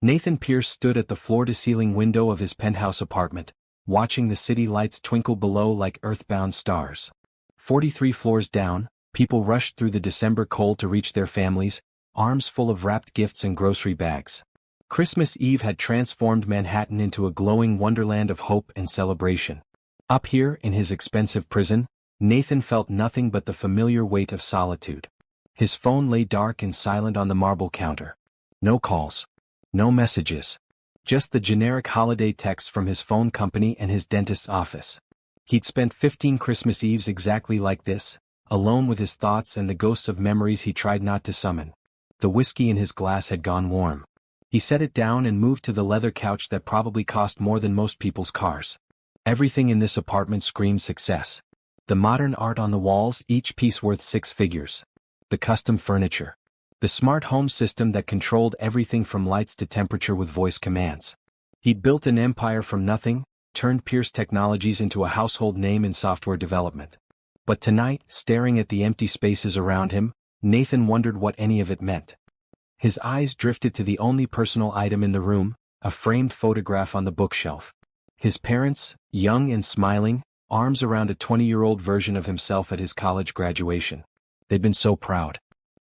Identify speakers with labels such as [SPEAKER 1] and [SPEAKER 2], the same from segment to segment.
[SPEAKER 1] Nathan Pierce stood at the floor-to-ceiling window of his penthouse apartment, watching the city lights twinkle below like earthbound stars. 43 floors down, people rushed through the December cold to reach their families, arms full of wrapped gifts and grocery bags. Christmas Eve had transformed Manhattan into a glowing wonderland of hope and celebration. Up here, in his expensive prison, Nathan felt nothing but the familiar weight of solitude. His phone lay dark and silent on the marble counter. No calls. No messages. Just the generic holiday text from his phone company and his dentist's office. He'd spent 15 Christmas Eves exactly like this, alone with his thoughts and the ghosts of memories he tried not to summon. The whiskey in his glass had gone warm. He set it down and moved to the leather couch that probably cost more than most people's cars. Everything in this apartment screamed success. The modern art on the walls, each piece worth 6 figures. The custom furniture. The smart home system that controlled everything from lights to temperature with voice commands. He'd built an empire from nothing, turned Pierce Technologies into a household name in software development. But tonight, staring at the empty spaces around him, Nathan wondered what any of it meant. His eyes drifted to the only personal item in the room, a framed photograph on the bookshelf. His parents, young and smiling, arms around a 20-year-old version of himself at his college graduation. They'd been so proud.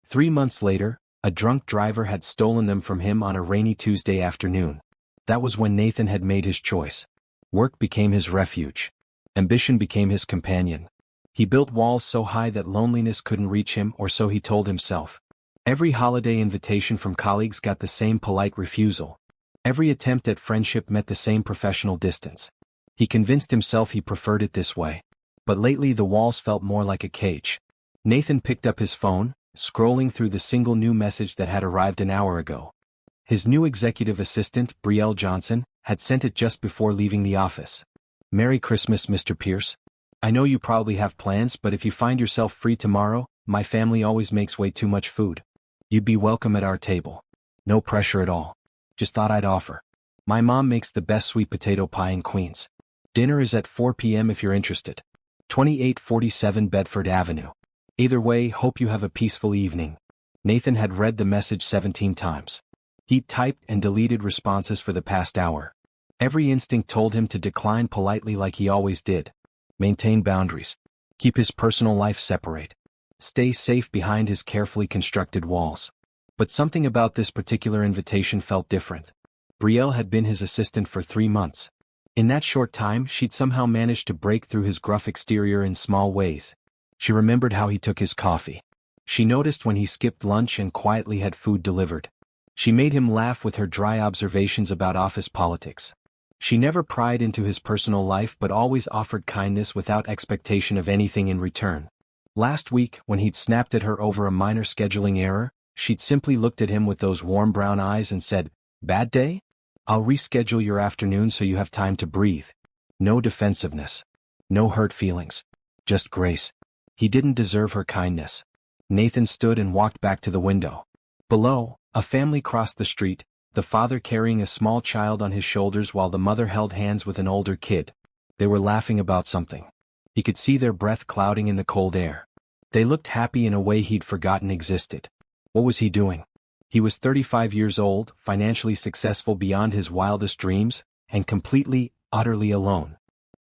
[SPEAKER 1] 3 months later, a drunk driver had stolen them from him on a rainy Tuesday afternoon. That was when Nathan had made his choice. Work became his refuge. Ambition became his companion. He built walls so high that loneliness couldn't reach him, or so he told himself. Every holiday invitation from colleagues got the same polite refusal. Every attempt at friendship met the same professional distance. He convinced himself he preferred it this way. But lately the walls felt more like a cage. Nathan picked up his phone, scrolling through the single new message that had arrived an hour ago. His new executive assistant, Brielle Johnson, had sent it just before leaving the office. "Merry Christmas, Mr. Pierce. I know you probably have plans, but if you find yourself free tomorrow, my family always makes way too much food. You'd be welcome at our table. No pressure at all. Just thought I'd offer. My mom makes the best sweet potato pie in Queens. Dinner is at 4 p.m. if you're interested. 2847 Bedford Avenue. Either way, hope you have a peaceful evening." Nathan had read the message 17 times. He'd typed and deleted responses for the past hour. Every instinct told him to decline politely like he always did. Maintain boundaries. Keep his personal life separate. Stay safe behind his carefully constructed walls. But something about this particular invitation felt different. Brielle had been his assistant for 3 months. In that short time, she'd somehow managed to break through his gruff exterior in small ways. She remembered how he took his coffee. She noticed when he skipped lunch and quietly had food delivered. She made him laugh with her dry observations about office politics. She never pried into his personal life but always offered kindness without expectation of anything in return. Last week, when he'd snapped at her over a minor scheduling error, she'd simply looked at him with those warm brown eyes and said, "Bad day? I'll reschedule your afternoon so you have time to breathe." No defensiveness. No hurt feelings. Just grace. He didn't deserve her kindness. Nathan stood and walked back to the window. Below, a family crossed the street, the father carrying a small child on his shoulders while the mother held hands with an older kid. They were laughing about something. He could see their breath clouding in the cold air. They looked happy in a way he'd forgotten existed. What was he doing? He was 35 years old, financially successful beyond his wildest dreams, and completely, utterly alone.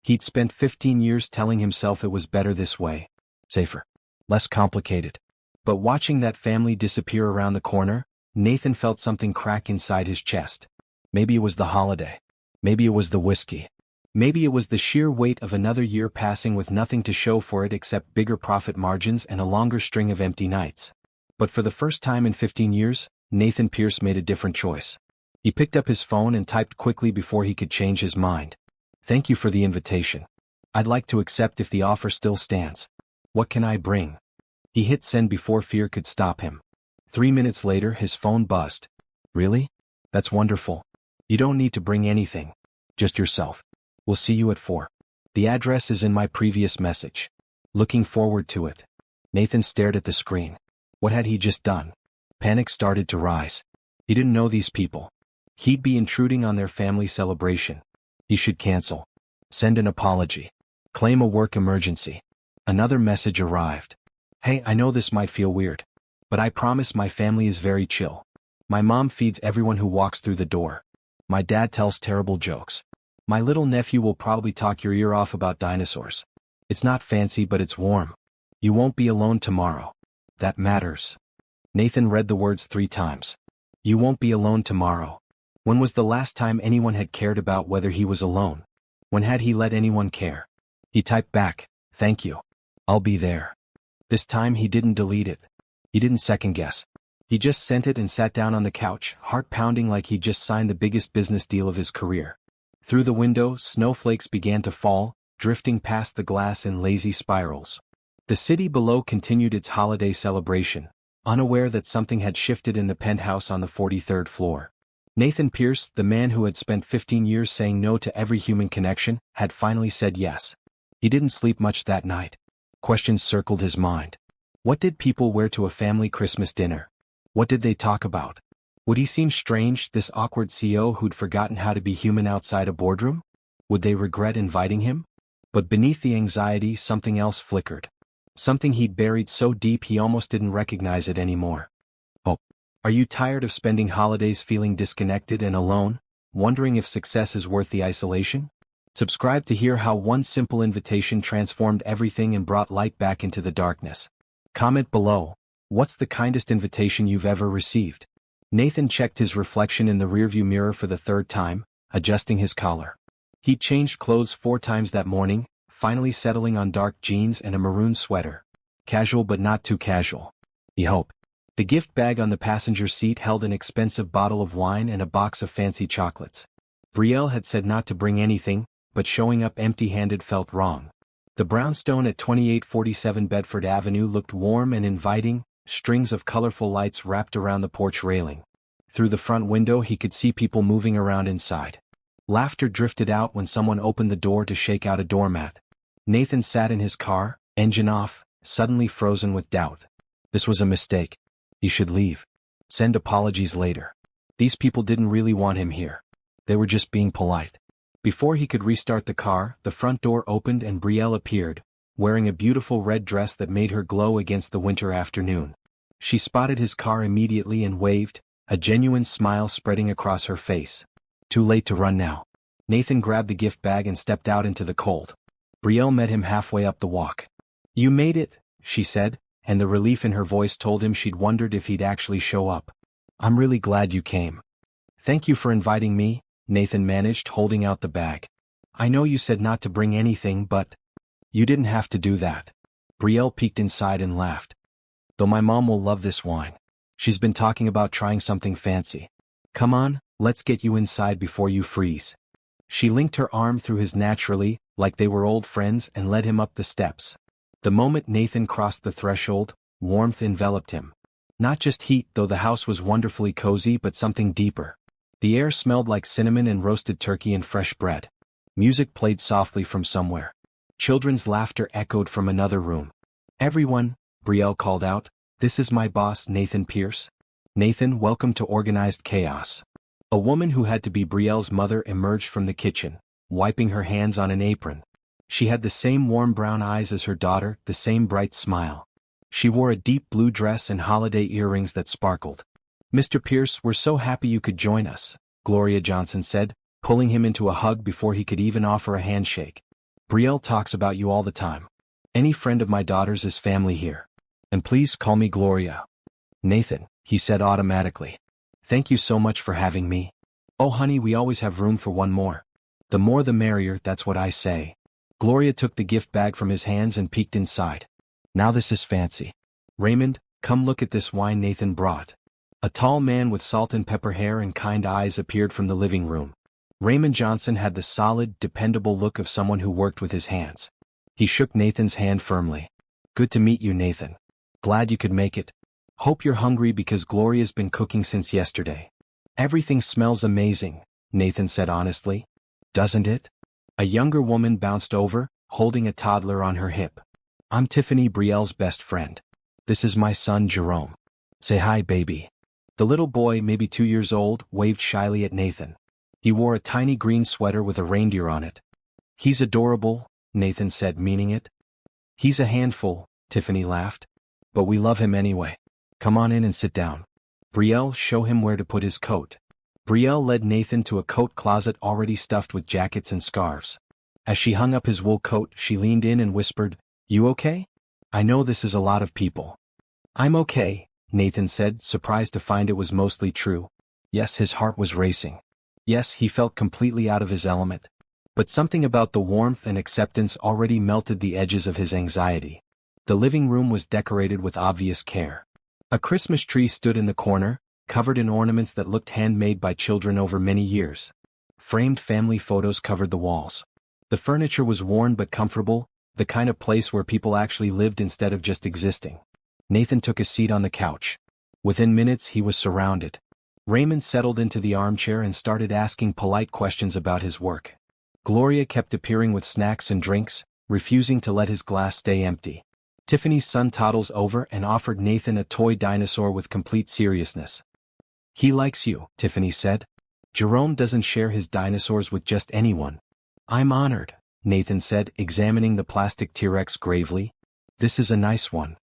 [SPEAKER 1] He'd spent 15 years telling himself it was better this way. Safer. Less complicated. But watching that family disappear around the corner, Nathan felt something crack inside his chest. Maybe it was the holiday. Maybe it was the whiskey. Maybe it was the sheer weight of another year passing with nothing to show for it except bigger profit margins and a longer string of empty nights. But for the first time in 15 years, Nathan Pierce made a different choice. He picked up his phone and typed quickly before he could change his mind. "Thank you for the invitation. I'd like to accept if the offer still stands. What can I bring?" He hit send before fear could stop him. 3 minutes later, his phone buzzed. "Really? That's wonderful. You don't need to bring anything. Just yourself. We'll see you at 4. The address is in my previous message. Looking forward to it." Nathan stared at the screen. What had he just done? Panic started to rise. He didn't know these people. He'd be intruding on their family celebration. He should cancel. Send an apology. Claim a work emergency. Another message arrived. "Hey, I know this might feel weird, but I promise my family is very chill. My mom feeds everyone who walks through the door. My dad tells terrible jokes. My little nephew will probably talk your ear off about dinosaurs. It's not fancy, but it's warm. You won't be alone tomorrow. That matters. Nathan read the words 3 times. You won't be alone tomorrow. When was the last time anyone had cared about whether he was alone? When had he let anyone care? He typed back, "Thank you. I'll be there." This time he didn't delete it. He didn't second guess. He just sent it and sat down on the couch, heart pounding like he'd just signed the biggest business deal of his career. Through the window, snowflakes began to fall, drifting past the glass in lazy spirals. The city below continued its holiday celebration, unaware that something had shifted in the penthouse on the 43rd floor. Nathan Pierce, the man who had spent 15 years saying no to every human connection, had finally said yes. He didn't sleep much that night. Questions circled his mind. What did people wear to a family Christmas dinner? What did they talk about? Would he seem strange, this awkward CEO who'd forgotten how to be human outside a boardroom? Would they regret inviting him? But beneath the anxiety, something else flickered. Something he'd buried so deep he almost didn't recognize it anymore. Hope. Are you tired of spending holidays feeling disconnected and alone, wondering if success is worth the isolation? Subscribe to hear how one simple invitation transformed everything and brought light back into the darkness. Comment below, what's the kindest invitation you've ever received? Nathan checked his reflection in the rearview mirror for the 3rd time, adjusting his collar. He'd changed clothes 4 times that morning, finally settling on dark jeans and a maroon sweater. Casual but not too casual. He hoped. The gift bag on the passenger seat held an expensive bottle of wine and a box of fancy chocolates. Brielle had said not to bring anything, but showing up empty-handed felt wrong. The brownstone at 2847 Bedford Avenue looked warm and inviting, strings of colorful lights wrapped around the porch railing. Through the front window he could see people moving around inside. Laughter drifted out when someone opened the door to shake out a doormat. Nathan sat in his car, engine off, suddenly frozen with doubt. This was a mistake. He should leave. Send apologies later. These people didn't really want him here. They were just being polite. Before he could restart the car, the front door opened and Brielle appeared, wearing a beautiful red dress that made her glow against the winter afternoon. She spotted his car immediately and waved, a genuine smile spreading across her face. Too late to run now. Nathan grabbed the gift bag and stepped out into the cold. Brielle met him halfway up the walk. You made it, she said, and the relief in her voice told him she'd wondered if he'd actually show up. I'm really glad you came. Thank you for inviting me, Nathan managed, holding out the bag. I know you said not to bring anything, but you didn't have to do that. Brielle peeked inside and laughed. Though my mom will love this wine. She's been talking about trying something fancy. Come on, let's get you inside before you freeze. She linked her arm through his naturally, like they were old friends, and led him up the steps. The moment Nathan crossed the threshold, warmth enveloped him. Not just heat, though the house was wonderfully cozy, but something deeper. The air smelled like cinnamon and roasted turkey and fresh bread. Music played softly from somewhere. Children's laughter echoed from another room. Everyone, Brielle called out, this is my boss, Nathan Pierce. Nathan, welcome to organized chaos. A woman who had to be Brielle's mother emerged from the kitchen, wiping her hands on an apron. She had the same warm brown eyes as her daughter, the same bright smile. She wore a deep blue dress and holiday earrings that sparkled. Mr. Pierce, we're so happy you could join us, Gloria Johnson said, pulling him into a hug before he could even offer a handshake. Brielle talks about you all the time. Any friend of my daughter's is family here. And please call me Gloria. Nathan, he said automatically. Thank you so much for having me. Oh honey, we always have room for one more. The more the merrier, that's what I say. Gloria took the gift bag from his hands and peeked inside. Now this is fancy. Raymond, come look at this wine Nathan brought. A tall man with salt and pepper hair and kind eyes appeared from the living room. Raymond Johnson had the solid, dependable look of someone who worked with his hands. He shook Nathan's hand firmly. Good to meet you, Nathan. Glad you could make it. Hope you're hungry because Gloria's been cooking since yesterday. Everything smells amazing, Nathan said honestly. Doesn't it? A younger woman bounced over, holding a toddler on her hip. I'm Tiffany, Brielle's best friend. This is my son, Jerome. Say hi, baby. The little boy, maybe 2 years old, waved shyly at Nathan. He wore a tiny green sweater with a reindeer on it. He's adorable, Nathan said, meaning it. He's a handful, Tiffany laughed. But we love him anyway. Come on in and sit down. Brielle, show him where to put his coat. Brielle led Nathan to a coat closet already stuffed with jackets and scarves. As she hung up his wool coat, she leaned in and whispered, "You okay? I know this is a lot of people." "I'm okay," Nathan said, surprised to find it was mostly true. Yes, his heart was racing. Yes, he felt completely out of his element. But something about the warmth and acceptance already melted the edges of his anxiety. The living room was decorated with obvious care. A Christmas tree stood in the corner, covered in ornaments that looked handmade by children over many years. Framed family photos covered the walls. The furniture was worn but comfortable, the kind of place where people actually lived instead of just existing. Nathan took a seat on the couch. Within minutes he was surrounded. Raymond settled into the armchair and started asking polite questions about his work. Gloria kept appearing with snacks and drinks, refusing to let his glass stay empty. Tiffany's son toddles over and offered Nathan a toy dinosaur with complete seriousness. "He likes you," Tiffany said. "Jerome doesn't share his dinosaurs with just anyone." "I'm honored," Nathan said, examining the plastic T-Rex gravely. "This is a nice one."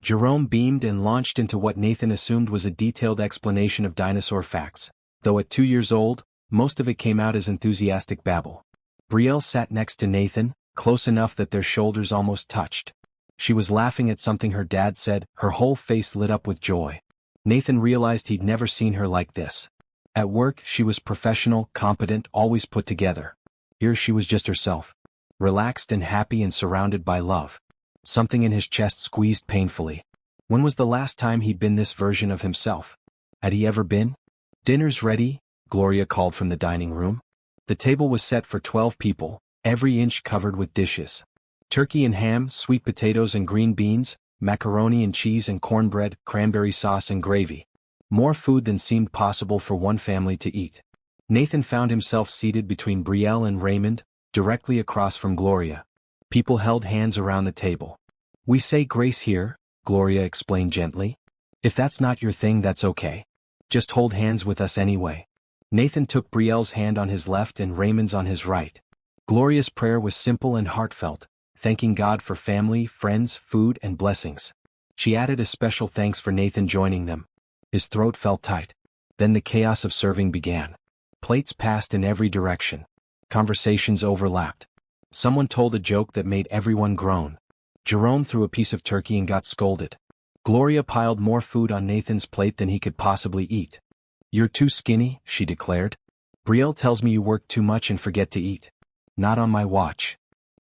[SPEAKER 1] Jerome beamed and launched into what Nathan assumed was a detailed explanation of dinosaur facts, though at 2 years old, most of it came out as enthusiastic babble. Brielle sat next to Nathan, close enough that their shoulders almost touched. She was laughing at something her dad said, her whole face lit up with joy. Nathan realized he'd never seen her like this. At work, she was professional, competent, always put together. Here she was just herself. Relaxed and happy and surrounded by love. Something in his chest squeezed painfully. When was the last time he'd been this version of himself? Had he ever been? "Dinner's ready," Gloria called from the dining room. The table was set for 12 people, every inch covered with dishes. Turkey and ham, sweet potatoes and green beans, macaroni and cheese and cornbread, cranberry sauce and gravy. More food than seemed possible for one family to eat. Nathan found himself seated between Brielle and Raymond, directly across from Gloria. People held hands around the table. "We say grace here," Gloria explained gently. "If that's not your thing, that's okay. Just hold hands with us anyway." Nathan took Brielle's hand on his left and Raymond's on his right. Gloria's prayer was simple and heartfelt, thanking God for family, friends, food, and blessings. She added a special thanks for Nathan joining them. His throat felt tight. Then the chaos of serving began. Plates passed in every direction. Conversations overlapped. Someone told a joke that made everyone groan. Jerome threw a piece of turkey and got scolded. Gloria piled more food on Nathan's plate than he could possibly eat. "You're too skinny," she declared. "Brielle tells me you work too much and forget to eat." "Not on my watch."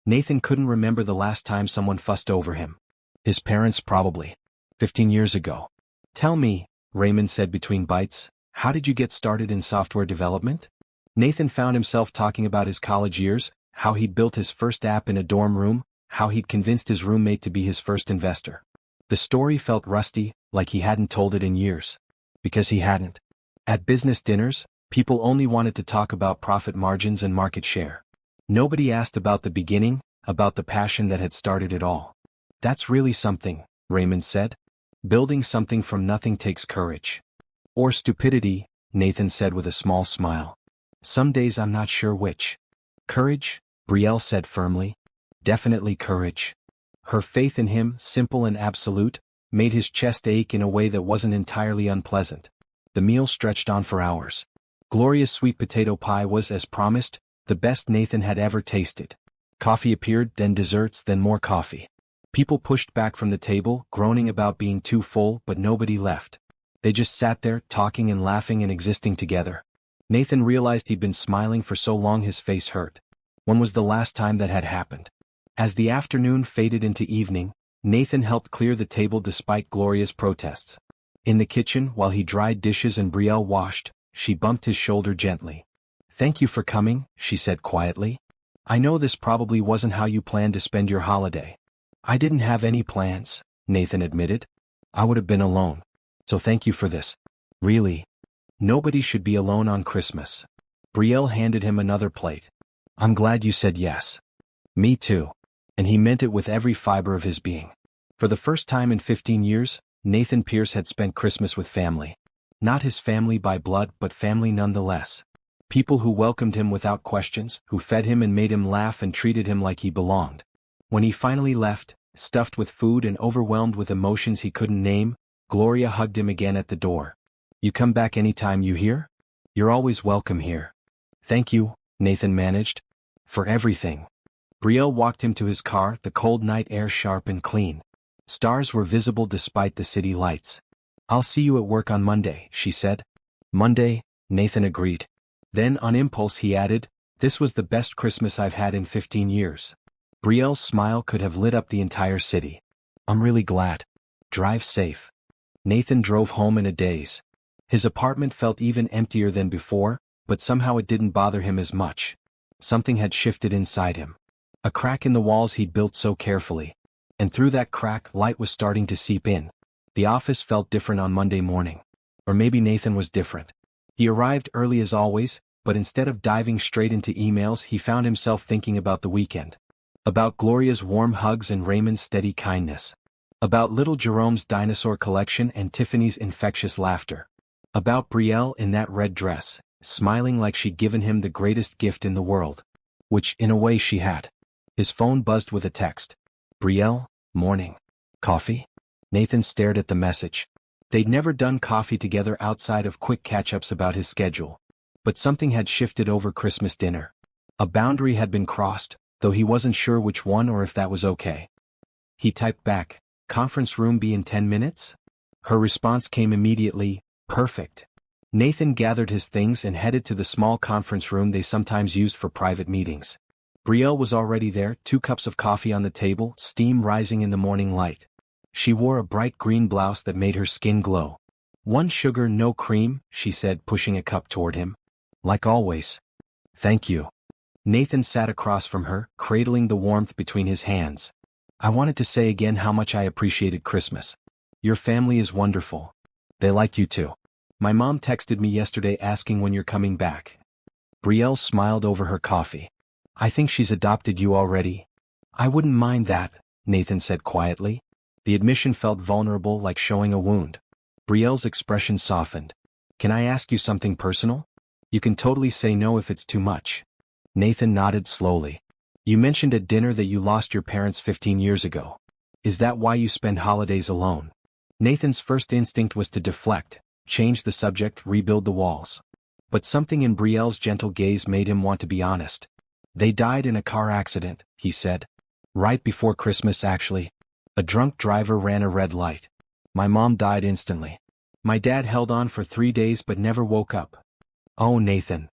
[SPEAKER 1] Nathan couldn't remember the last time someone fussed over him. His parents probably. 15 years ago. "Tell me," Raymond said between bites, "how did you get started in software development?" Nathan found himself talking about his college years, how he'd built his first app in a dorm room, how he'd convinced his roommate to be his first investor. The story felt rusty, like he hadn't told it in years. Because he hadn't. At business dinners, people only wanted to talk about profit margins and market share. Nobody asked about the beginning, about the passion that had started it all. "That's really something," Raymond said. "Building something from nothing takes courage." "Or stupidity," Nathan said with a small smile. "Some days I'm not sure which." "Courage," Brielle said firmly. "Definitely courage." Her faith in him, simple and absolute, made his chest ache in a way that wasn't entirely unpleasant. The meal stretched on for hours. Gloria's sweet potato pie was, as promised, the best Nathan had ever tasted. Coffee appeared, then desserts, then more coffee. People pushed back from the table, groaning about being too full, but nobody left. They just sat there, talking and laughing and existing together. Nathan realized he'd been smiling for so long his face hurt. When was the last time that had happened? As the afternoon faded into evening, Nathan helped clear the table despite Gloria's protests. In the kitchen, while he dried dishes and Brielle washed, she bumped his shoulder gently. "Thank you for coming," she said quietly. "I know this probably wasn't how you planned to spend your holiday." "I didn't have any plans," Nathan admitted. "I would have been alone. So thank you for this." "Really? Nobody should be alone on Christmas." Brielle handed him another plate. "I'm glad you said yes." "Me too." And he meant it with every fiber of his being. For the first time in 15 years, Nathan Pierce had spent Christmas with family. Not his family by blood, but family nonetheless. People who welcomed him without questions, who fed him and made him laugh and treated him like he belonged. When he finally left, stuffed with food and overwhelmed with emotions he couldn't name, Gloria hugged him again at the door. You come back anytime you hear? You're always welcome here. Thank you, Nathan managed. For everything. Brielle walked him to his car, the cold night air sharp and clean. Stars were visible despite the city lights. I'll see you at work on Monday, she said. Monday, Nathan agreed. Then on impulse he added, this was the best Christmas I've had in 15 years. Brielle's smile could have lit up the entire city. I'm really glad. Drive safe. Nathan drove home in a daze. His apartment felt even emptier than before, but somehow it didn't bother him as much. Something had shifted inside him. A crack in the walls he'd built so carefully. And through that crack, light was starting to seep in. The office felt different on Monday morning. Or maybe Nathan was different. He arrived early as always, but instead of diving straight into emails he found himself thinking about the weekend. About Gloria's warm hugs and Raymond's steady kindness. About little Jerome's dinosaur collection and Tiffany's infectious laughter. About Brielle in that red dress, smiling like she'd given him the greatest gift in the world. Which, in a way, she had. His phone buzzed with a text. Brielle, morning. Coffee? Nathan stared at the message. They'd never done coffee together outside of quick catch-ups about his schedule. But something had shifted over Christmas dinner. A boundary had been crossed, though he wasn't sure which one or if that was okay. He typed back, conference room be in 10 minutes? Her response came immediately, perfect. Nathan gathered his things and headed to the small conference room they sometimes used for private meetings. Brielle was already there, 2 cups of coffee on the table, steam rising in the morning light. She wore a bright green blouse that made her skin glow. 1 sugar, no cream, she said, pushing a cup toward him. Like always. Thank you. Nathan sat across from her, cradling the warmth between his hands. I wanted to say again how much I appreciated Christmas. Your family is wonderful. They like you too. My mom texted me yesterday asking when you're coming back. Brielle smiled over her coffee. I think she's adopted you already. I wouldn't mind that, Nathan said quietly. The admission felt vulnerable, like showing a wound. Brielle's expression softened. Can I ask you something personal? You can totally say no if it's too much. Nathan nodded slowly. You mentioned at dinner that you lost your parents 15 years ago. Is that why you spend holidays alone? Nathan's first instinct was to deflect, change the subject, rebuild the walls. But something in Brielle's gentle gaze made him want to be honest. They died in a car accident, he said. Right before Christmas, actually. A drunk driver ran a red light. My mom died instantly. My dad held on for 3 days but never woke up. Oh, Nathan.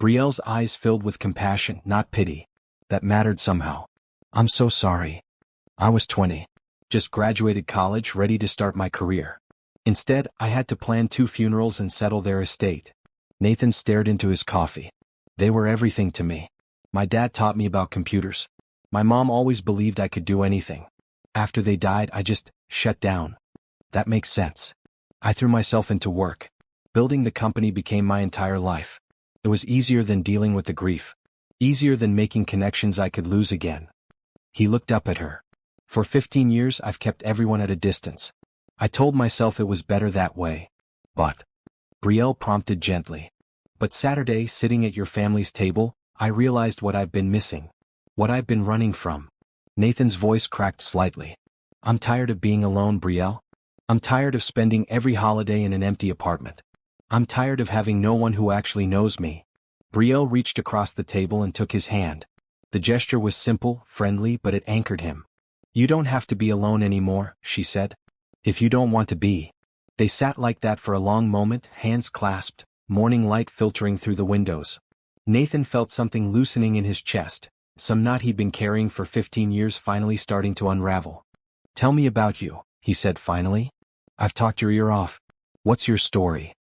[SPEAKER 1] Brielle's eyes filled with compassion, not pity. That mattered somehow. I'm so sorry. I was 20. Just graduated college, ready to start my career. Instead, I had to plan 2 funerals and settle their estate. Nathan stared into his coffee. They were everything to me. My dad taught me about computers. My mom always believed I could do anything. After they died, I just shut down. That makes sense. I threw myself into work. Building the company became my entire life. It was easier than dealing with the grief. Easier than making connections I could lose again. He looked up at her. For 15 years I've kept everyone at a distance. I told myself it was better that way. But, Brielle prompted gently. But Saturday, sitting at your family's table, I realized what I've been missing. What I've been running from. Nathan's voice cracked slightly. I'm tired of being alone, Brielle. I'm tired of spending every holiday in an empty apartment. I'm tired of having no one who actually knows me. Brielle reached across the table and took his hand. The gesture was simple, friendly, but it anchored him. You don't have to be alone anymore, she said. If you don't want to be. They sat like that for a long moment, hands clasped, morning light filtering through the windows. Nathan felt something loosening in his chest, some knot he'd been carrying for 15 years finally starting to unravel. Tell me about you, he said finally. I've talked your ear off. What's your story?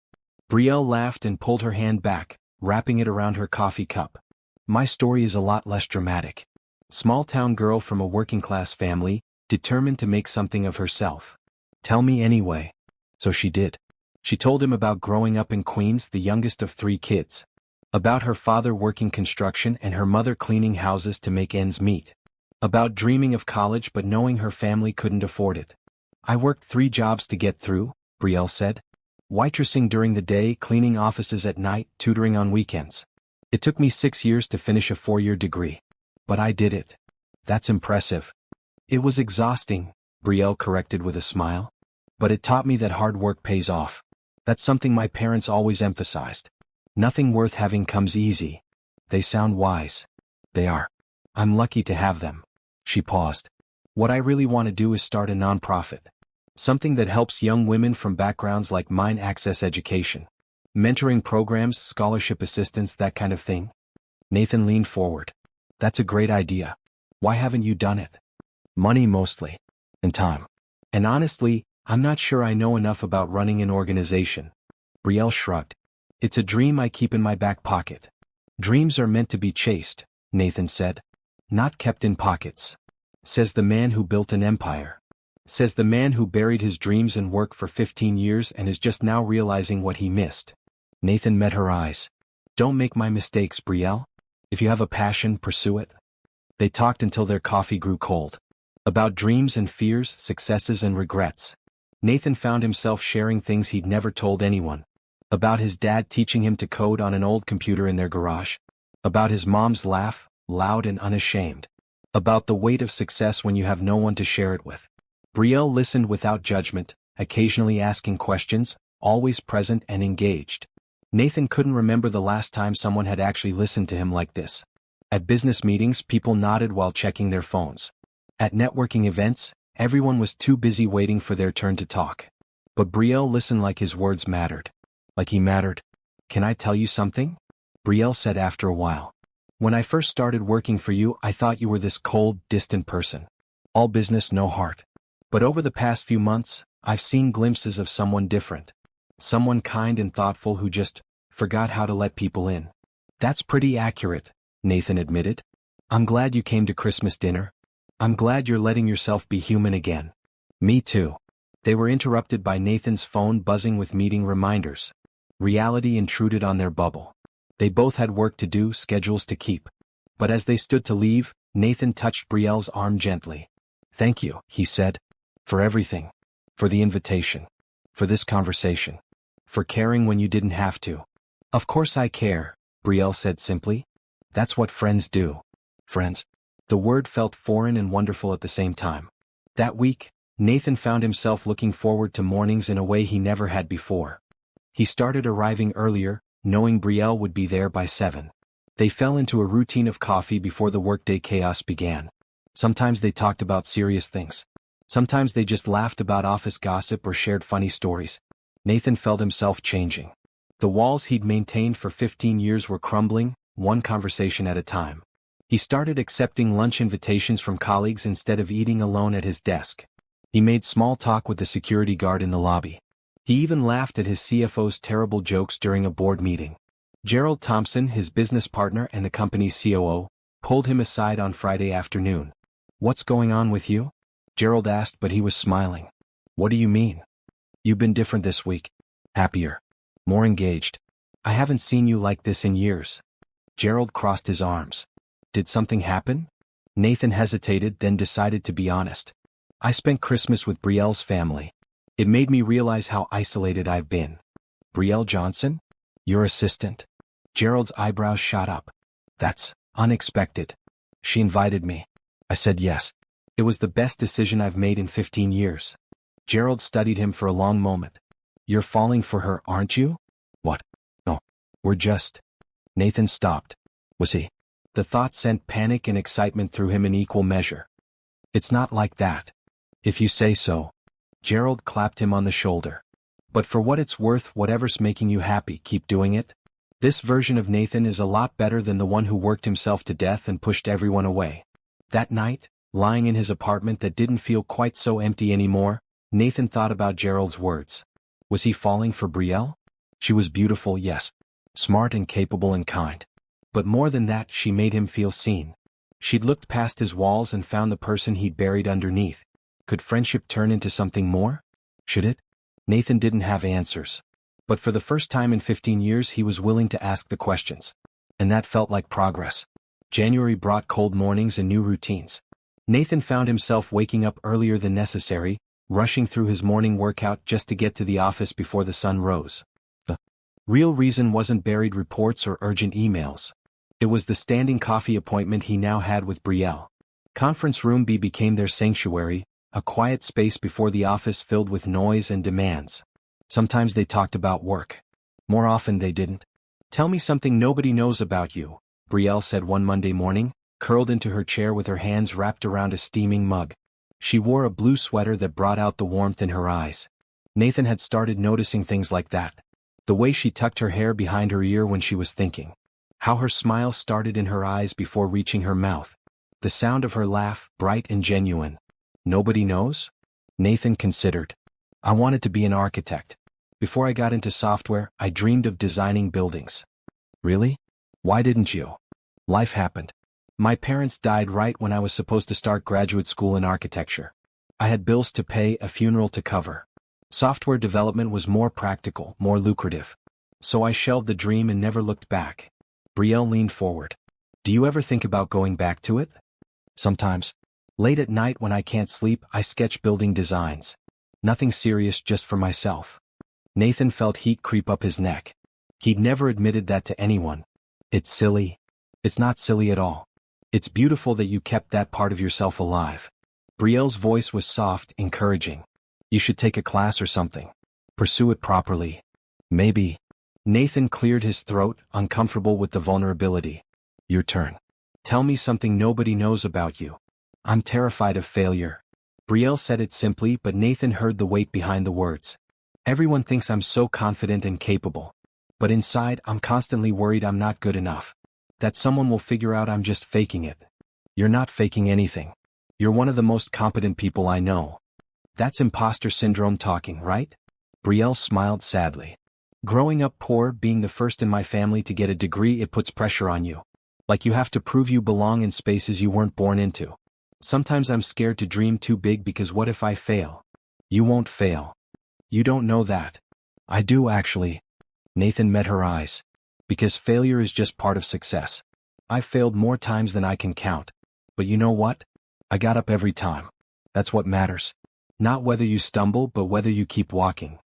[SPEAKER 1] Brielle laughed and pulled her hand back, wrapping it around her coffee cup. My story is a lot less dramatic. Small-town girl from a working-class family, determined to make something of herself. Tell me anyway. So she did. She told him about growing up in Queens, the youngest of 3 kids. About her father working construction and her mother cleaning houses to make ends meet. About dreaming of college but knowing her family couldn't afford it. I worked 3 jobs to get through, Brielle said. Waitressing during the day, cleaning offices at night, tutoring on weekends. It took me 6 years to finish a 4-year degree. But I did it. That's impressive. It was exhausting, Brielle corrected with a smile. But it taught me that hard work pays off. That's something my parents always emphasized. Nothing worth having comes easy. They sound wise. They are. I'm lucky to have them. She paused. What I really want to do is start a nonprofit. Something that helps young women from backgrounds like mine access education. Mentoring programs, scholarship assistance, that kind of thing. Nathan leaned forward. That's a great idea. Why haven't you done it? Money mostly. And time. And honestly, I'm not sure I know enough about running an organization. Brielle shrugged. It's a dream I keep in my back pocket. Dreams are meant to be chased, Nathan said. Not kept in pockets. Says the man who built an empire. Says the man who buried his dreams and work for 15 years and is just now realizing what he missed. Nathan met her eyes. Don't make my mistakes, Brielle. If you have a passion, pursue it. They talked until their coffee grew cold. About dreams and fears, successes and regrets. Nathan found himself sharing things he'd never told anyone. About his dad teaching him to code on an old computer in their garage. About his mom's laugh, loud and unashamed. About the weight of success when you have no one to share it with. Brielle listened without judgment, occasionally asking questions, always present and engaged. Nathan couldn't remember the last time someone had actually listened to him like this. At business meetings, people nodded while checking their phones. At networking events, everyone was too busy waiting for their turn to talk. But Brielle listened like his words mattered. Like he mattered. Can I tell you something? Brielle said after a while. When I first started working for you, I thought you were this cold, distant person. All business, no heart. But over the past few months, I've seen glimpses of someone different. Someone kind and thoughtful who just forgot how to let people in. That's pretty accurate, Nathan admitted. I'm glad you came to Christmas dinner. I'm glad you're letting yourself be human again. Me too. They were interrupted by Nathan's phone buzzing with meeting reminders. Reality intruded on their bubble. They both had work to do, schedules to keep. But as they stood to leave, Nathan touched Brielle's arm gently. Thank you, he said. For everything. For the invitation. For this conversation. For caring when you didn't have to. Of course I care, Brielle said simply. That's what friends do. Friends. The word felt foreign and wonderful at the same time. That week, Nathan found himself looking forward to mornings in a way he never had before. He started arriving earlier, knowing Brielle would be there by 7. They fell into a routine of coffee before the workday chaos began. Sometimes they talked about serious things. Sometimes they just laughed about office gossip or shared funny stories. Nathan felt himself changing. The walls he'd maintained for 15 years were crumbling, one conversation at a time. He started accepting lunch invitations from colleagues instead of eating alone at his desk. He made small talk with the security guard in the lobby. He even laughed at his CFO's terrible jokes during a board meeting. Gerald Thompson, his business partner and the company's COO, pulled him aside on Friday afternoon. What's going on with you? Gerald asked, but he was smiling. What do you mean? You've been different this week. Happier. More engaged. I haven't seen you like this in years. Gerald crossed his arms. Did something happen? Nathan hesitated, then decided to be honest. I spent Christmas with Brielle's family. It made me realize how isolated I've been. Brielle Johnson? Your assistant? Gerald's eyebrows shot up. That's unexpected. She invited me. I said yes. It was the best decision I've made in 15 years. Gerald studied him for a long moment. You're falling for her, aren't you? What? No. We're just... Nathan stopped. Was he? The thought sent panic and excitement through him in equal measure. It's not like that. If you say so. Gerald clapped him on the shoulder. But for what it's worth, whatever's making you happy, keep doing it. This version of Nathan is a lot better than the one who worked himself to death and pushed everyone away. That night, lying in his apartment that didn't feel quite so empty anymore, Nathan thought about Gerald's words. Was he falling for Brielle? She was beautiful, yes. Smart and capable and kind. But more than that, she made him feel seen. She'd looked past his walls and found the person he'd buried underneath. Could friendship turn into something more? Should it? Nathan didn't have answers. But for the first time in 15 years he was willing to ask the questions. And that felt like progress. January brought cold mornings and new routines. Nathan found himself waking up earlier than necessary, rushing through his morning workout just to get to the office before the sun rose. The real reason wasn't buried reports or urgent emails. It was the standing coffee appointment he now had with Brielle. Conference Room B became their sanctuary, a quiet space before the office filled with noise and demands. Sometimes they talked about work. More often they didn't. Tell me something nobody knows about you, Brielle said one Monday morning, curled into her chair with her hands wrapped around a steaming mug. She wore a blue sweater that brought out the warmth in her eyes. Nathan had started noticing things like that. The way she tucked her hair behind her ear when she was thinking. How her smile started in her eyes before reaching her mouth. The sound of her laugh, bright and genuine. Nobody knows? Nathan considered. I wanted to be an architect. Before I got into software, I dreamed of designing buildings. Really? Why didn't you? Life happened. My parents died right when I was supposed to start graduate school in architecture. I had bills to pay, a funeral to cover. Software development was more practical, more lucrative. So I shelved the dream and never looked back. Brielle leaned forward. Do you ever think about going back to it? Sometimes. Late at night when I can't sleep, I sketch building designs. Nothing serious, just for myself. Nathan felt heat creep up his neck. He'd never admitted that to anyone. It's silly. It's not silly at all. It's beautiful that you kept that part of yourself alive. Brielle's voice was soft, encouraging. You should take a class or something. Pursue it properly. Maybe. Nathan cleared his throat, uncomfortable with the vulnerability. Your turn. Tell me something nobody knows about you. I'm terrified of failure. Brielle said it simply, but Nathan heard the weight behind the words. Everyone thinks I'm so confident and capable. But inside, I'm constantly worried I'm not good enough. That someone will figure out I'm just faking it. You're not faking anything. You're one of the most competent people I know. That's imposter syndrome talking, right? Brielle smiled sadly. Growing up poor, being the first in my family to get a degree, it puts pressure on you. Like you have to prove you belong in spaces you weren't born into. Sometimes I'm scared to dream too big because what if I fail? You won't fail. You don't know that. I do actually. Nathan met her eyes. Because failure is just part of success. I've failed more times than I can count. But you know what? I got up every time. That's what matters. Not whether you stumble, but whether you keep walking.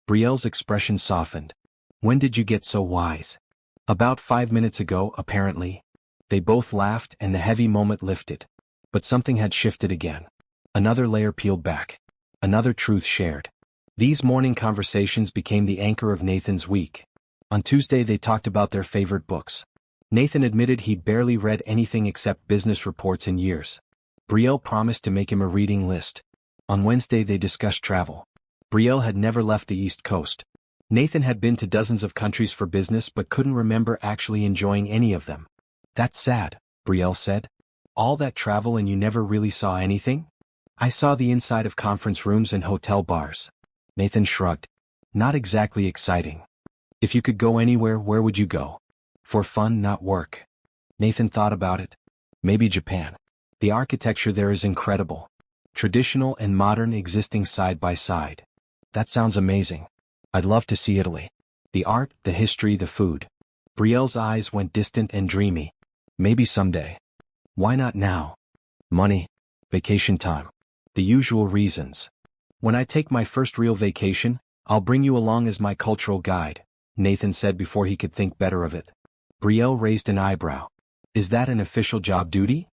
[SPEAKER 1] Brielle's expression softened. When did you get so wise? About 5 minutes ago, apparently. They both laughed and the heavy moment lifted. But something had shifted again. Another layer peeled back. Another truth shared. These morning conversations became the anchor of Nathan's week. On Tuesday they talked about their favorite books. Nathan admitted he'd barely read anything except business reports in years. Brielle promised to make him a reading list. On Wednesday they discussed travel. Brielle had never left the East Coast. Nathan had been to dozens of countries for business but couldn't remember actually enjoying any of them. That's sad, Brielle said. All that travel and you never really saw anything? I saw the inside of conference rooms and hotel bars. Nathan shrugged. Not exactly exciting. If you could go anywhere, where would you go? For fun, not work. Nathan thought about it. Maybe Japan. The architecture there is incredible. Traditional and modern existing side by side. That sounds amazing. I'd love to see Italy. The art, the history, the food. Brielle's eyes went distant and dreamy. Maybe someday. Why not now? Money. Vacation time. The usual reasons. When I take my first real vacation, I'll bring you along as my cultural guide, Nathan said before he could think better of it. Brielle raised an eyebrow. Is that an official job duty?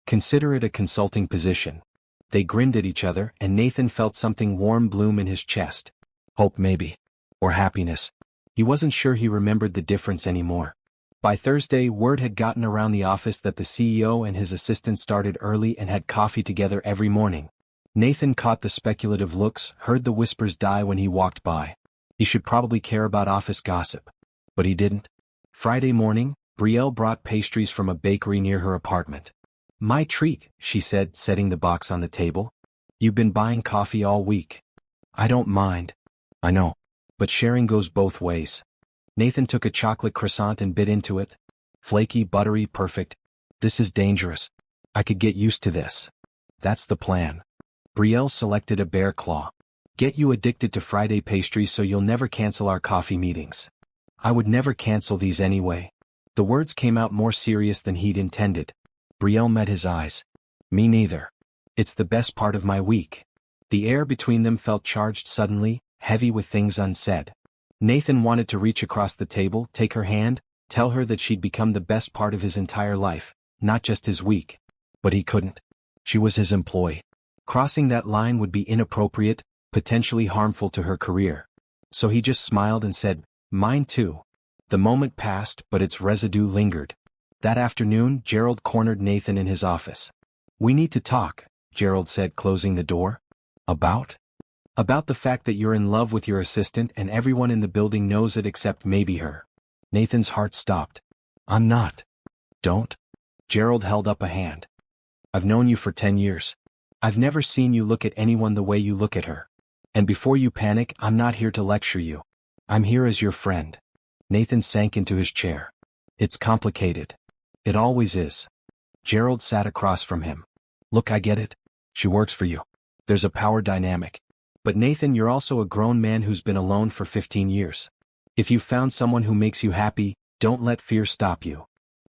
[SPEAKER 1] Consider it a consulting position. They grinned at each other and Nathan felt something warm bloom in his chest. Hope maybe. Or happiness. He wasn't sure he remembered the difference anymore. By Thursday, word had gotten around the office that the CEO and his assistant started early and had coffee together every morning. Nathan caught the speculative looks, heard the whispers die when he walked by. He should probably care about office gossip. But he didn't. Friday morning, Brielle brought pastries from a bakery near her apartment. My treat, she said, setting the box on the table. You've been buying coffee all week. I don't mind. I know. But sharing goes both ways. Nathan took a chocolate croissant and bit into it. Flaky, buttery, perfect. This is dangerous. I could get used to this. That's the plan. Brielle selected a bear claw. Get you addicted to Friday pastries so you'll never cancel our coffee meetings. I would never cancel these anyway. The words came out more serious than he'd intended. Brielle met his eyes. Me neither. It's the best part of my week. The air between them felt charged suddenly, heavy with things unsaid. Nathan wanted to reach across the table, take her hand, tell her that she'd become the best part of his entire life, not just his week. But he couldn't. She was his employee. Crossing that line would be inappropriate, potentially harmful to her career. So he just smiled and said, "Mine too." The moment passed, but its residue lingered. That afternoon, Gerald cornered Nathan in his office. "We need to talk," Gerald said, closing the door. About? About the fact that you're in love with your assistant and everyone in the building knows it except maybe her. Nathan's heart stopped. "I'm not." "Don't?" Gerald held up a hand. "I've known you for 10 years. I've never seen you look at anyone the way you look at her. And before you panic, I'm not here to lecture you. I'm here as your friend." Nathan sank into his chair. "It's complicated. It always is." Gerald sat across from him. "Look, I get it. She works for you. There's a power dynamic. But Nathan, you're also a grown man who's been alone for 15 years. If you've found someone who makes you happy, don't let fear stop you.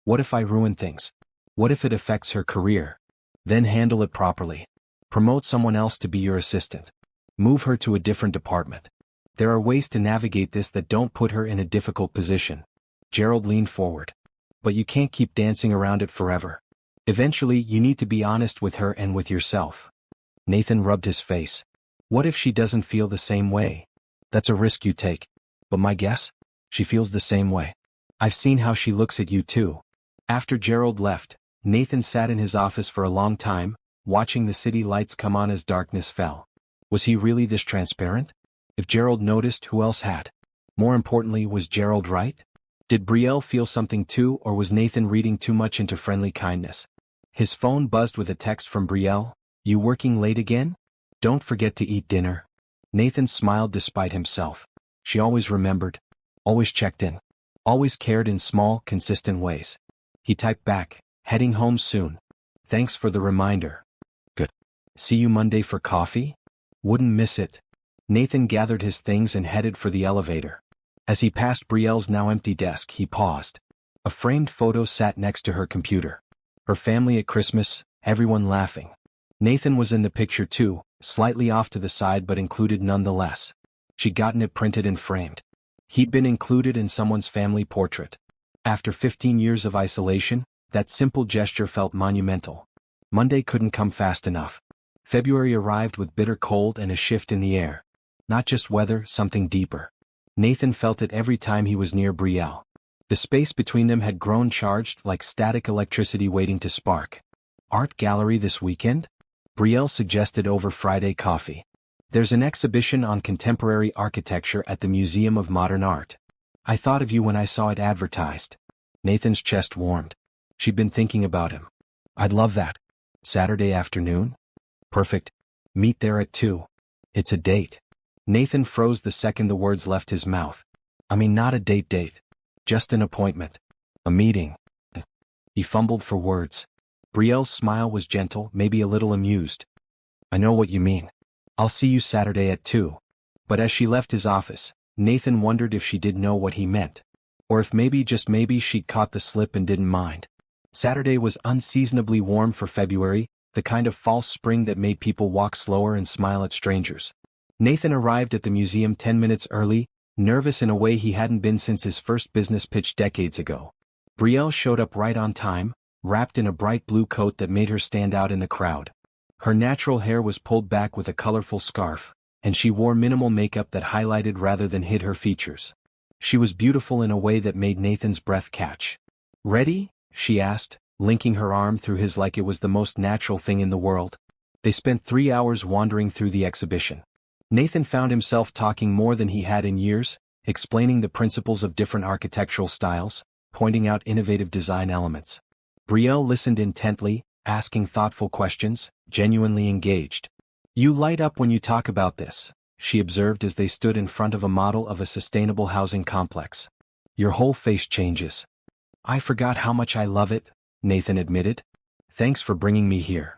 [SPEAKER 1] What if I ruin things? What if it affects her career? Then handle it properly. Promote someone else to be your assistant. Move her to a different department. There are ways to navigate this that don't put her in a difficult position." Gerald leaned forward. "But you can't keep dancing around it forever. Eventually, you need to be honest with her and with yourself." Nathan rubbed his face. "What if she doesn't feel the same way? That's a risk you take. But my guess? She feels the same way. I've seen how she looks at you too." After Gerald left, Nathan sat in his office for a long time, watching the city lights come on as darkness fell. Was he really this transparent? If Gerald noticed, who else had? More importantly, was Gerald right? Did Brielle feel something too, or was Nathan reading too much into friendly kindness? His phone buzzed with a text from Brielle. "You working late again? Don't forget to eat dinner." Nathan smiled despite himself. She always remembered, always checked in, always cared in small, consistent ways. He typed back, "Heading home soon. Thanks for the reminder." "Good. See you Monday for coffee?" "Wouldn't miss it." Nathan gathered his things and headed for the elevator. As he passed Brielle's now empty desk, he paused. A framed photo sat next to her computer. Her family at Christmas, everyone laughing. Nathan was in the picture too, slightly off to the side but included nonetheless. She'd gotten it printed and framed. He'd been included in someone's family portrait. After 15 years of isolation, that simple gesture felt monumental. Monday couldn't come fast enough. February arrived with bitter cold and a shift in the air. Not just weather, something deeper. Nathan felt it every time he was near Brielle. The space between them had grown charged like static electricity waiting to spark. "Art gallery this weekend?" Brielle suggested over Friday coffee. "There's an exhibition on contemporary architecture at the Museum of Modern Art. I thought of you when I saw it advertised." Nathan's chest warmed. She'd been thinking about him. "I'd love that. Saturday afternoon?" "Perfect. Meet there at 2. It's a date." Nathan froze the second the words left his mouth. "I mean, not a date. Just an appointment. A meeting." He fumbled for words. Brielle's smile was gentle, maybe a little amused. "I know what you mean. I'll see you Saturday at 2. But as she left his office, Nathan wondered if she did know what he meant. Or if maybe, just maybe, she'd caught the slip and didn't mind. Saturday was unseasonably warm for February, the kind of false spring that made people walk slower and smile at strangers. Nathan arrived at the museum 10 minutes early, nervous in a way he hadn't been since his first business pitch decades ago. Brielle showed up right on time, wrapped in a bright blue coat that made her stand out in the crowd. Her natural hair was pulled back with a colorful scarf, and she wore minimal makeup that highlighted rather than hid her features. She was beautiful in a way that made Nathan's breath catch. "Ready?" she asked, linking her arm through his like it was the most natural thing in the world. They spent 3 hours wandering through the exhibition. Nathan found himself talking more than he had in years, explaining the principles of different architectural styles, pointing out innovative design elements. Brielle listened intently, asking thoughtful questions, genuinely engaged. "You light up when you talk about this," she observed as they stood in front of a model of a sustainable housing complex. "Your whole face changes." "I forgot how much I love it," Nathan admitted. "Thanks for bringing me here.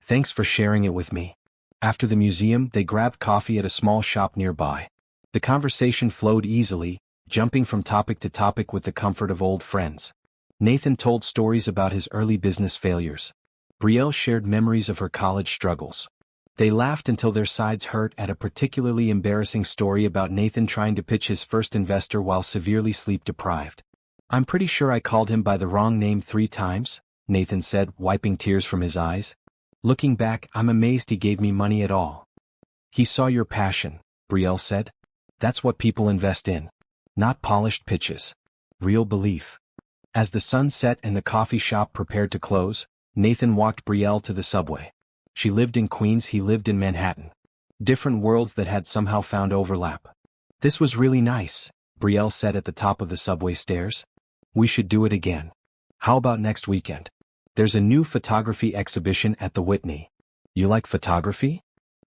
[SPEAKER 1] Thanks for sharing it with me." After the museum, they grabbed coffee at a small shop nearby. The conversation flowed easily, jumping from topic to topic with the comfort of old friends. Nathan told stories about his early business failures. Brielle shared memories of her college struggles. They laughed until their sides hurt at a particularly embarrassing story about Nathan trying to pitch his first investor while severely sleep-deprived. "I'm pretty sure I called him by the wrong name 3 times, Nathan said, wiping tears from his eyes. "Looking back, I'm amazed he gave me money at all." "He saw your passion," Brielle said. That's what people invest in. Not polished pitches. Real belief. As the sun set and the coffee shop prepared to close, Nathan walked Brielle to the subway. She lived in Queens, he lived in Manhattan. Different worlds that had somehow found overlap. This was really nice, Brielle said at the top of the subway stairs. We should do it again. How about next weekend? There's a new photography exhibition at the Whitney. You like photography?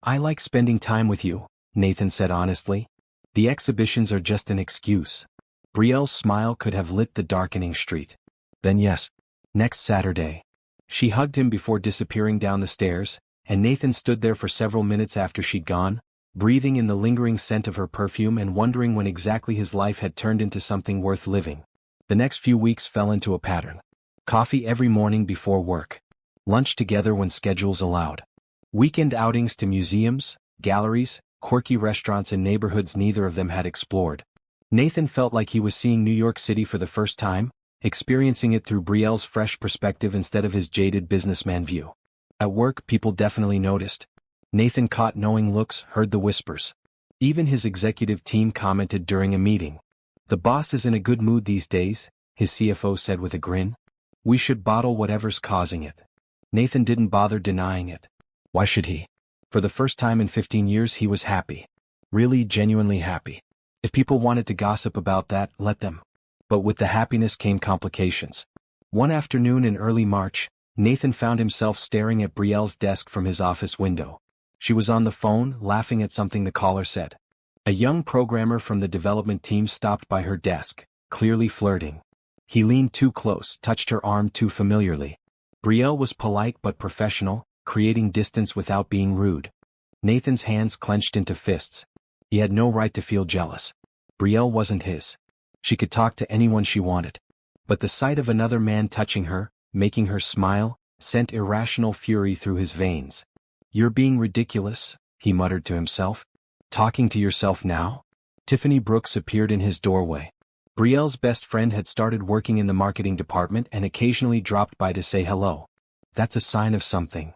[SPEAKER 1] I like spending time with you, Nathan said honestly. The exhibitions are just an excuse. Brielle's smile could have lit the darkening street. Then yes, next Saturday. She hugged him before disappearing down the stairs, and Nathan stood there for several minutes after she'd gone, breathing in the lingering scent of her perfume and wondering when exactly his life had turned into something worth living. The next few weeks fell into a pattern. Coffee every morning before work. Lunch together when schedules allowed. Weekend outings to museums, galleries, quirky restaurants in neighborhoods neither of them had explored. Nathan felt like he was seeing New York City for the first time, experiencing it through Brielle's fresh perspective instead of his jaded businessman view. At work, people definitely noticed. Nathan caught knowing looks, heard the whispers. Even his executive team commented during a meeting. The boss is in a good mood these days, his CFO said with a grin. We should bottle whatever's causing it. Nathan didn't bother denying it. Why should he? For the first time in 15 years he was happy. Really, genuinely happy. If people wanted to gossip about that, let them. But with the happiness came complications. One afternoon in early March, Nathan found himself staring at Brielle's desk from his office window. She was on the phone, laughing at something the caller said. A young programmer from the development team stopped by her desk, clearly flirting. He leaned too close, touched her arm too familiarly. Brielle was polite but professional, creating distance without being rude. Nathan's hands clenched into fists. He had no right to feel jealous. Brielle wasn't his. She could talk to anyone she wanted. But the sight of another man touching her, making her smile, sent irrational fury through his veins. You're being ridiculous, he muttered to himself. Talking to yourself now? Tiffany Brooks appeared in his doorway. Brielle's best friend had started working in the marketing department and occasionally dropped by to say hello. That's a sign of something.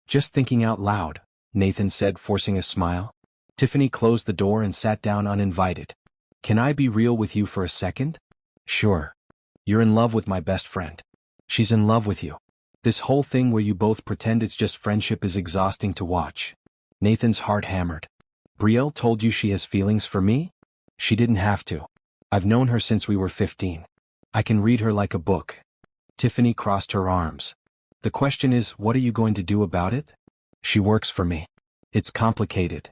[SPEAKER 1] Just thinking out loud, Nathan said, forcing a smile. Tiffany closed the door and sat down uninvited. Can I be real with you for a second? Sure. You're in love with my best friend. She's in love with you. This whole thing where you both pretend it's just friendship is exhausting to watch. Nathan's heart hammered. Brielle told you she has feelings for me? She didn't have to. I've known her since we were 15. I can read her like a book. Tiffany crossed her arms. The question is, what are you going to do about it? She works for me. It's complicated.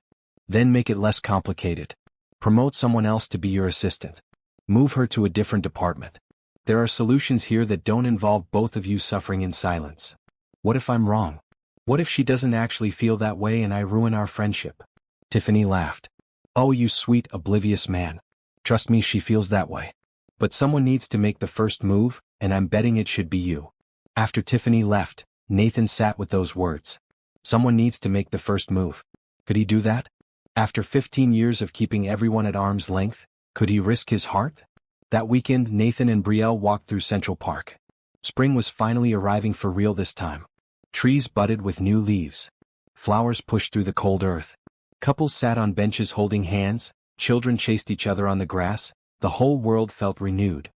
[SPEAKER 1] Then make it less complicated. Promote someone else to be your assistant. Move her to a different department. There are solutions here that don't involve both of you suffering in silence. What if I'm wrong? What if she doesn't actually feel that way and I ruin our friendship? Tiffany laughed. Oh, you sweet, oblivious man. Trust me, she feels that way. But someone needs to make the first move, and I'm betting it should be you. After Tiffany left, Nathan sat with those words. Someone needs to make the first move. Could he do that? After 15 years of keeping everyone at arm's length, could he risk his heart? That weekend, Nathan and Brielle walked through Central Park. Spring was finally arriving for real this time. Trees budded with new leaves. Flowers pushed through the cold earth. Couples sat on benches holding hands, children chased each other on the grass, the whole world felt renewed.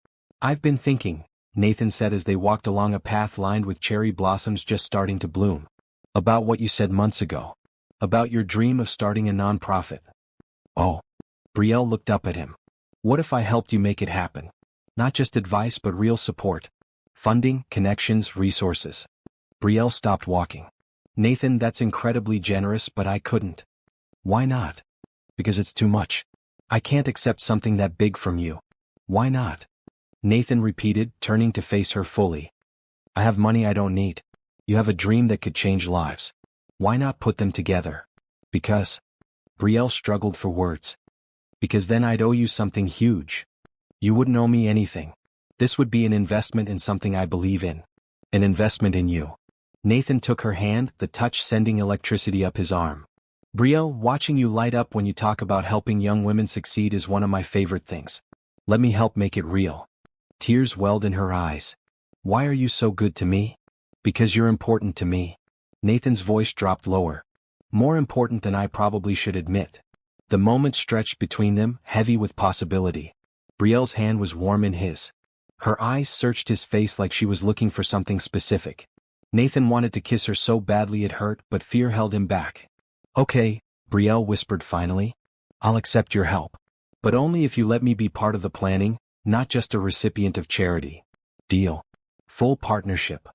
[SPEAKER 1] I've been thinking, Nathan said as they walked along a path lined with cherry blossoms just starting to bloom. About what you said months ago. About your dream of starting a nonprofit. Oh. Brielle looked up at him. What if I helped you make it happen? Not just advice but real support. Funding, connections, resources. Brielle stopped walking. Nathan, that's incredibly generous, but I couldn't. Why not? Because it's too much. I can't accept something that big from you. Why not? Nathan repeated, turning to face her fully. I have money I don't need. You have a dream that could change lives. Why not put them together? Because. Brielle struggled for words. Because then I'd owe you something huge. You wouldn't owe me anything. This would be an investment in something I believe in. An investment in you. Nathan took her hand, the touch sending electricity up his arm. Brielle, watching you light up when you talk about helping young women succeed is one of my favorite things. Let me help make it real. Tears welled in her eyes. Why are you so good to me? Because you're important to me. Nathan's voice dropped lower. More important than I probably should admit. The moment stretched between them, heavy with possibility. Brielle's hand was warm in his. Her eyes searched his face like she was looking for something specific. Nathan wanted to kiss her so badly it hurt, but fear held him back. "Okay," Brielle whispered finally. "I'll accept your help. But only if you let me be part of the planning, not just a recipient of charity. Deal?" Full partnership.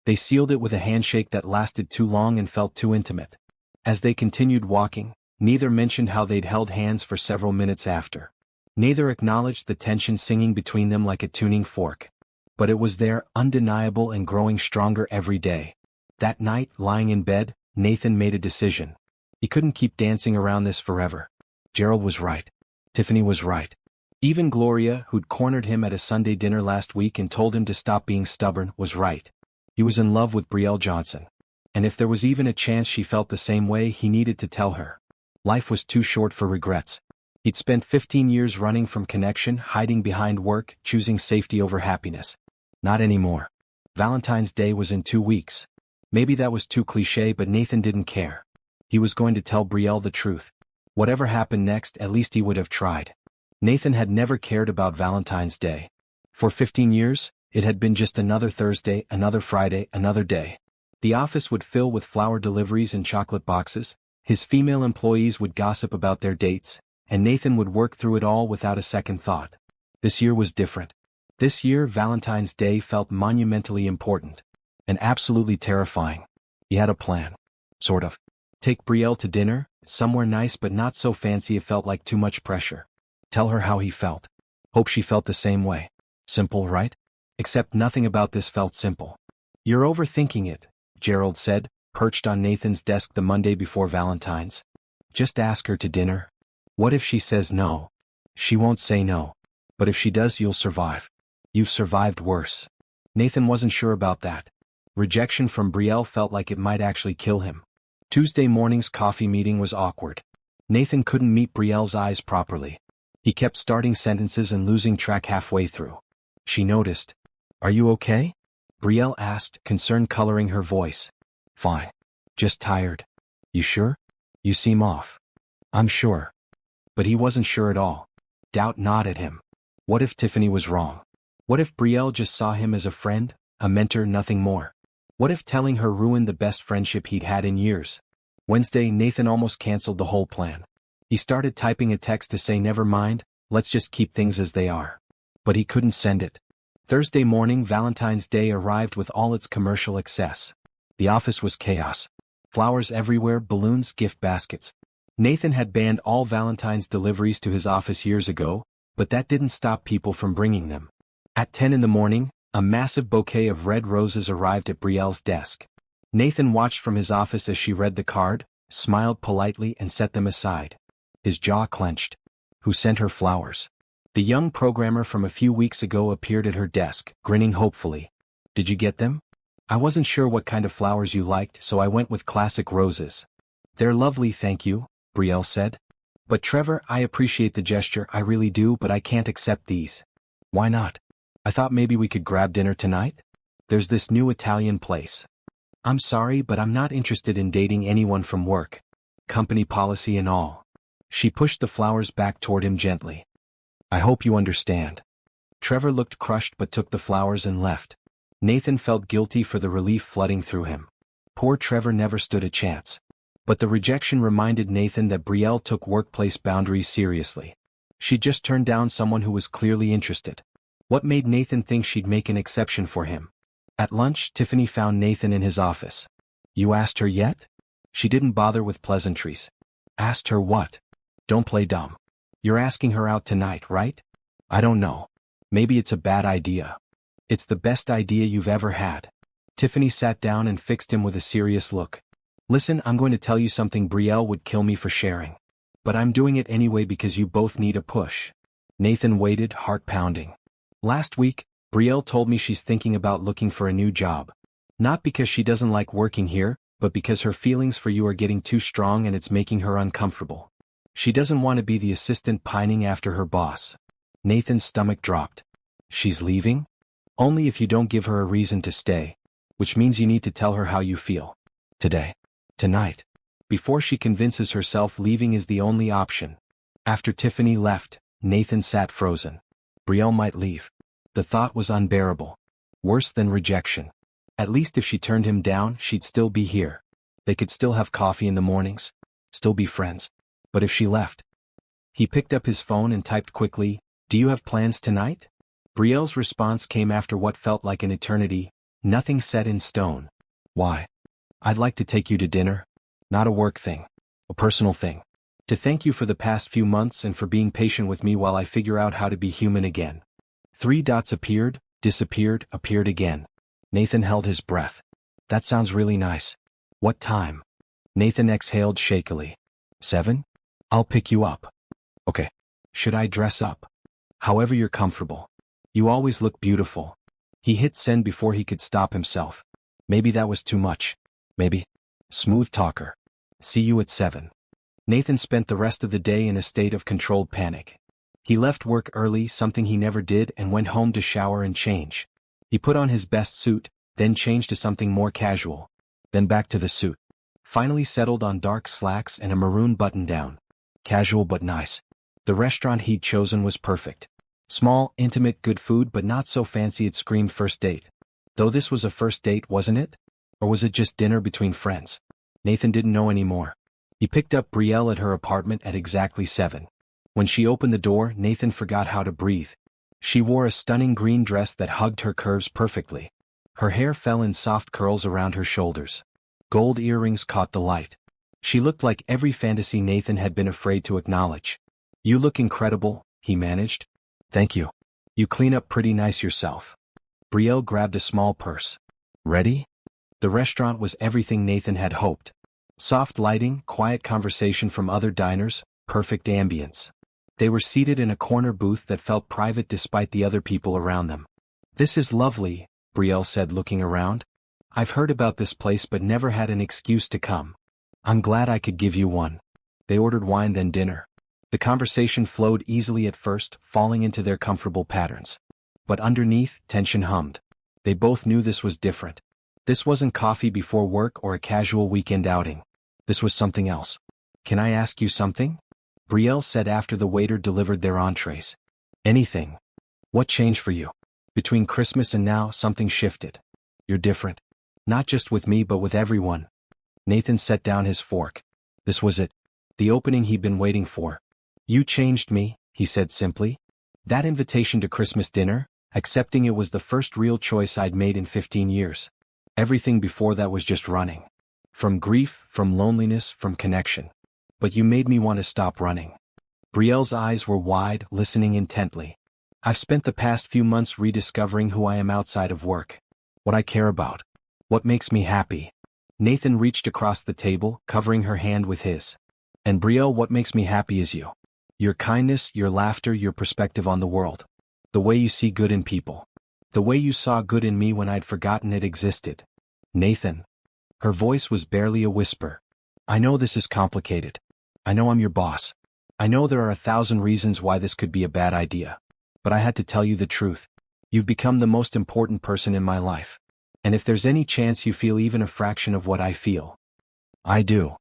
[SPEAKER 1] They sealed it with a handshake that lasted too long and felt too intimate. As they continued walking, neither mentioned how they'd held hands for several minutes after. Neither acknowledged the tension singing between them like a tuning fork. But it was there, undeniable and growing stronger every day. That night, lying in bed, Nathan made a decision. He couldn't keep dancing around this forever. Gerald was right. Tiffany was right. Even Gloria, who'd cornered him at a Sunday dinner last week and told him to stop being stubborn, was right. He was in love with Brielle Johnson. And if there was even a chance she felt the same way, he needed to tell her. Life was too short for regrets. He'd spent 15 years running from connection, hiding behind work, choosing safety over happiness. Not anymore. Valentine's Day was in 2 weeks. Maybe that was too cliché, but Nathan didn't care. He was going to tell Brielle the truth. Whatever happened next, at least he would have tried. Nathan had never cared about Valentine's Day. For 15 years, it had been just another Thursday, another Friday, another day. The office would fill with flower deliveries and chocolate boxes. His female employees would gossip about their dates, and Nathan would work through it all without a second thought. This year was different. This year, Valentine's Day felt monumentally important. And absolutely terrifying. He had a plan. Sort of. Take Brielle to dinner, somewhere nice but not so fancy it felt like too much pressure. Tell her how he felt. Hope she felt the same way. Simple, right? Except nothing about this felt simple. "You're overthinking it," Gerald said, perched on Nathan's desk the Monday before Valentine's. "Just ask her to dinner. What if she says no?" "She won't say no. But if she does, you'll survive. You've survived worse." Nathan wasn't sure about that. Rejection from Brielle felt like it might actually kill him. Tuesday morning's coffee meeting was awkward. Nathan couldn't meet Brielle's eyes properly. He kept starting sentences and losing track halfway through. She noticed. "Are you okay?" Brielle asked, concern coloring her voice. "Fine. Just tired." "You sure? You seem off." "I'm sure." But he wasn't sure at all. Doubt gnawed at him. What if Tiffany was wrong? What if Brielle just saw him as a friend, a mentor, nothing more? What if telling her ruined the best friendship he'd had in years? Wednesday, Nathan almost canceled the whole plan. He started typing a text to say never mind, let's just keep things as they are. But he couldn't send it. Thursday morning, Valentine's Day arrived with all its commercial excess. The office was chaos. Flowers everywhere, balloons, gift baskets. Nathan had banned all Valentine's deliveries to his office years ago, but that didn't stop people from bringing them. At 10 in the morning, a massive bouquet of red roses arrived at Brielle's desk. Nathan watched from his office as she read the card, smiled politely and set them aside. His jaw clenched. Who sent her flowers? The young programmer from a few weeks ago appeared at her desk, grinning hopefully. "Did you get them?" "I wasn't sure what kind of flowers you liked, so I went with classic roses." "They're lovely, thank you," Brielle said. "But Trevor, I appreciate the gesture, I really do, but I can't accept these." "Why not?" "I thought maybe we could grab dinner tonight. There's this new Italian place." "I'm sorry, but I'm not interested in dating anyone from work. Company policy and all." She pushed the flowers back toward him gently. "I hope you understand." Trevor looked crushed but took the flowers and left. Nathan felt guilty for the relief flooding through him. Poor Trevor never stood a chance. But the rejection reminded Nathan that Brielle took workplace boundaries seriously. She'd just turned down someone who was clearly interested. What made Nathan think she'd make an exception for him? At lunch, Tiffany found Nathan in his office. "You asked her yet?" She didn't bother with pleasantries. "Asked her what?" "Don't play dumb. You're asking her out tonight, right?" "I don't know. Maybe it's a bad idea." "It's the best idea you've ever had." Tiffany sat down and fixed him with a serious look. "Listen, I'm going to tell you something Brielle would kill me for sharing. But I'm doing it anyway because you both need a push." Nathan waited, heart pounding. "Last week, Brielle told me she's thinking about looking for a new job. Not because she doesn't like working here, but because her feelings for you are getting too strong and it's making her uncomfortable. She doesn't want to be the assistant pining after her boss." Nathan's stomach dropped. "She's leaving?" "Only if you don't give her a reason to stay. Which means you need to tell her how you feel. Today. Tonight. before she convinces herself leaving is the only option. After Tiffany left, Nathan sat frozen. Brielle might leave. The thought was unbearable. Worse than rejection. At least if she turned him down, she'd still be here. They could still have coffee in the mornings. Still be friends. But if she left? He picked up his phone and typed quickly, "Do you have plans tonight?" Brielle's response came after what felt like an eternity, nothing set in stone. "Why? I'd like to take you to dinner. Not a work thing. A personal thing. To thank you for the past few months and for being patient with me while I figure out how to be human again." 3 dots appeared, disappeared, appeared again. Nathan held his breath. "That sounds really nice. What time?" Nathan exhaled shakily. 7? I'll pick you up. Okay. Should I dress up? However you're comfortable. You always look beautiful. He hit send before he could stop himself. Maybe that was too much. Maybe. Smooth talker. See you at 7. Nathan spent the rest of the day in a state of controlled panic. He left work early, something he never did, and went home to shower and change. He put on his best suit, then changed to something more casual. Then back to the suit. Finally settled on dark slacks and a maroon button-down. Casual but nice. The restaurant he'd chosen was perfect. Small, intimate, good food, but not so fancy it screamed first date. Though this was a first date, wasn't it? Or was it just dinner between friends? Nathan didn't know anymore. He picked up Brielle at her apartment at exactly 7. When she opened the door, Nathan forgot how to breathe. She wore a stunning green dress that hugged her curves perfectly. Her hair fell in soft curls around her shoulders. Gold earrings caught the light. She looked like every fantasy Nathan had been afraid to acknowledge. "You look incredible," he managed. "Thank you. You clean up pretty nice yourself." Brielle grabbed a small purse. "Ready?" The restaurant was everything Nathan had hoped. Soft lighting, quiet conversation from other diners, perfect ambience. They were seated in a corner booth that felt private despite the other people around them. "This is lovely," Brielle said, looking around. "I've heard about this place but never had an excuse to come. I'm glad I could give you one." They ordered wine then dinner. The conversation flowed easily at first, falling into their comfortable patterns. But underneath, tension hummed. They both knew this was different. This wasn't coffee before work or a casual weekend outing. This was something else. "Can I ask you something?" Brielle said after the waiter delivered their entrees. "Anything. What changed for you? Between Christmas and now, something shifted. You're different. Not just with me but with everyone." Nathan set down his fork. This was it. The opening he'd been waiting for. "You changed me," he said simply. That invitation to Christmas dinner, accepting it was the first real choice I'd made in 15 years. Everything before that was just running. From grief, from loneliness, from connection. But you made me want to stop running. Brielle's eyes were wide, listening intently. "I've spent the past few months rediscovering who I am outside of work. What I care about. What makes me happy." Nathan reached across the table, covering her hand with his. "And Brielle, what makes me happy is you. Your kindness, your laughter, your perspective on the world. The way you see good in people. The way you saw good in me when I'd forgotten it existed." "Nathan." Her voice was barely a whisper. "I know this is complicated. I know I'm your boss. I know there are 1,000 reasons why this could be a bad idea. But I had to tell you the truth. You've become the most important person in my life. And if there's any chance you feel even a fraction of what I feel." "I do."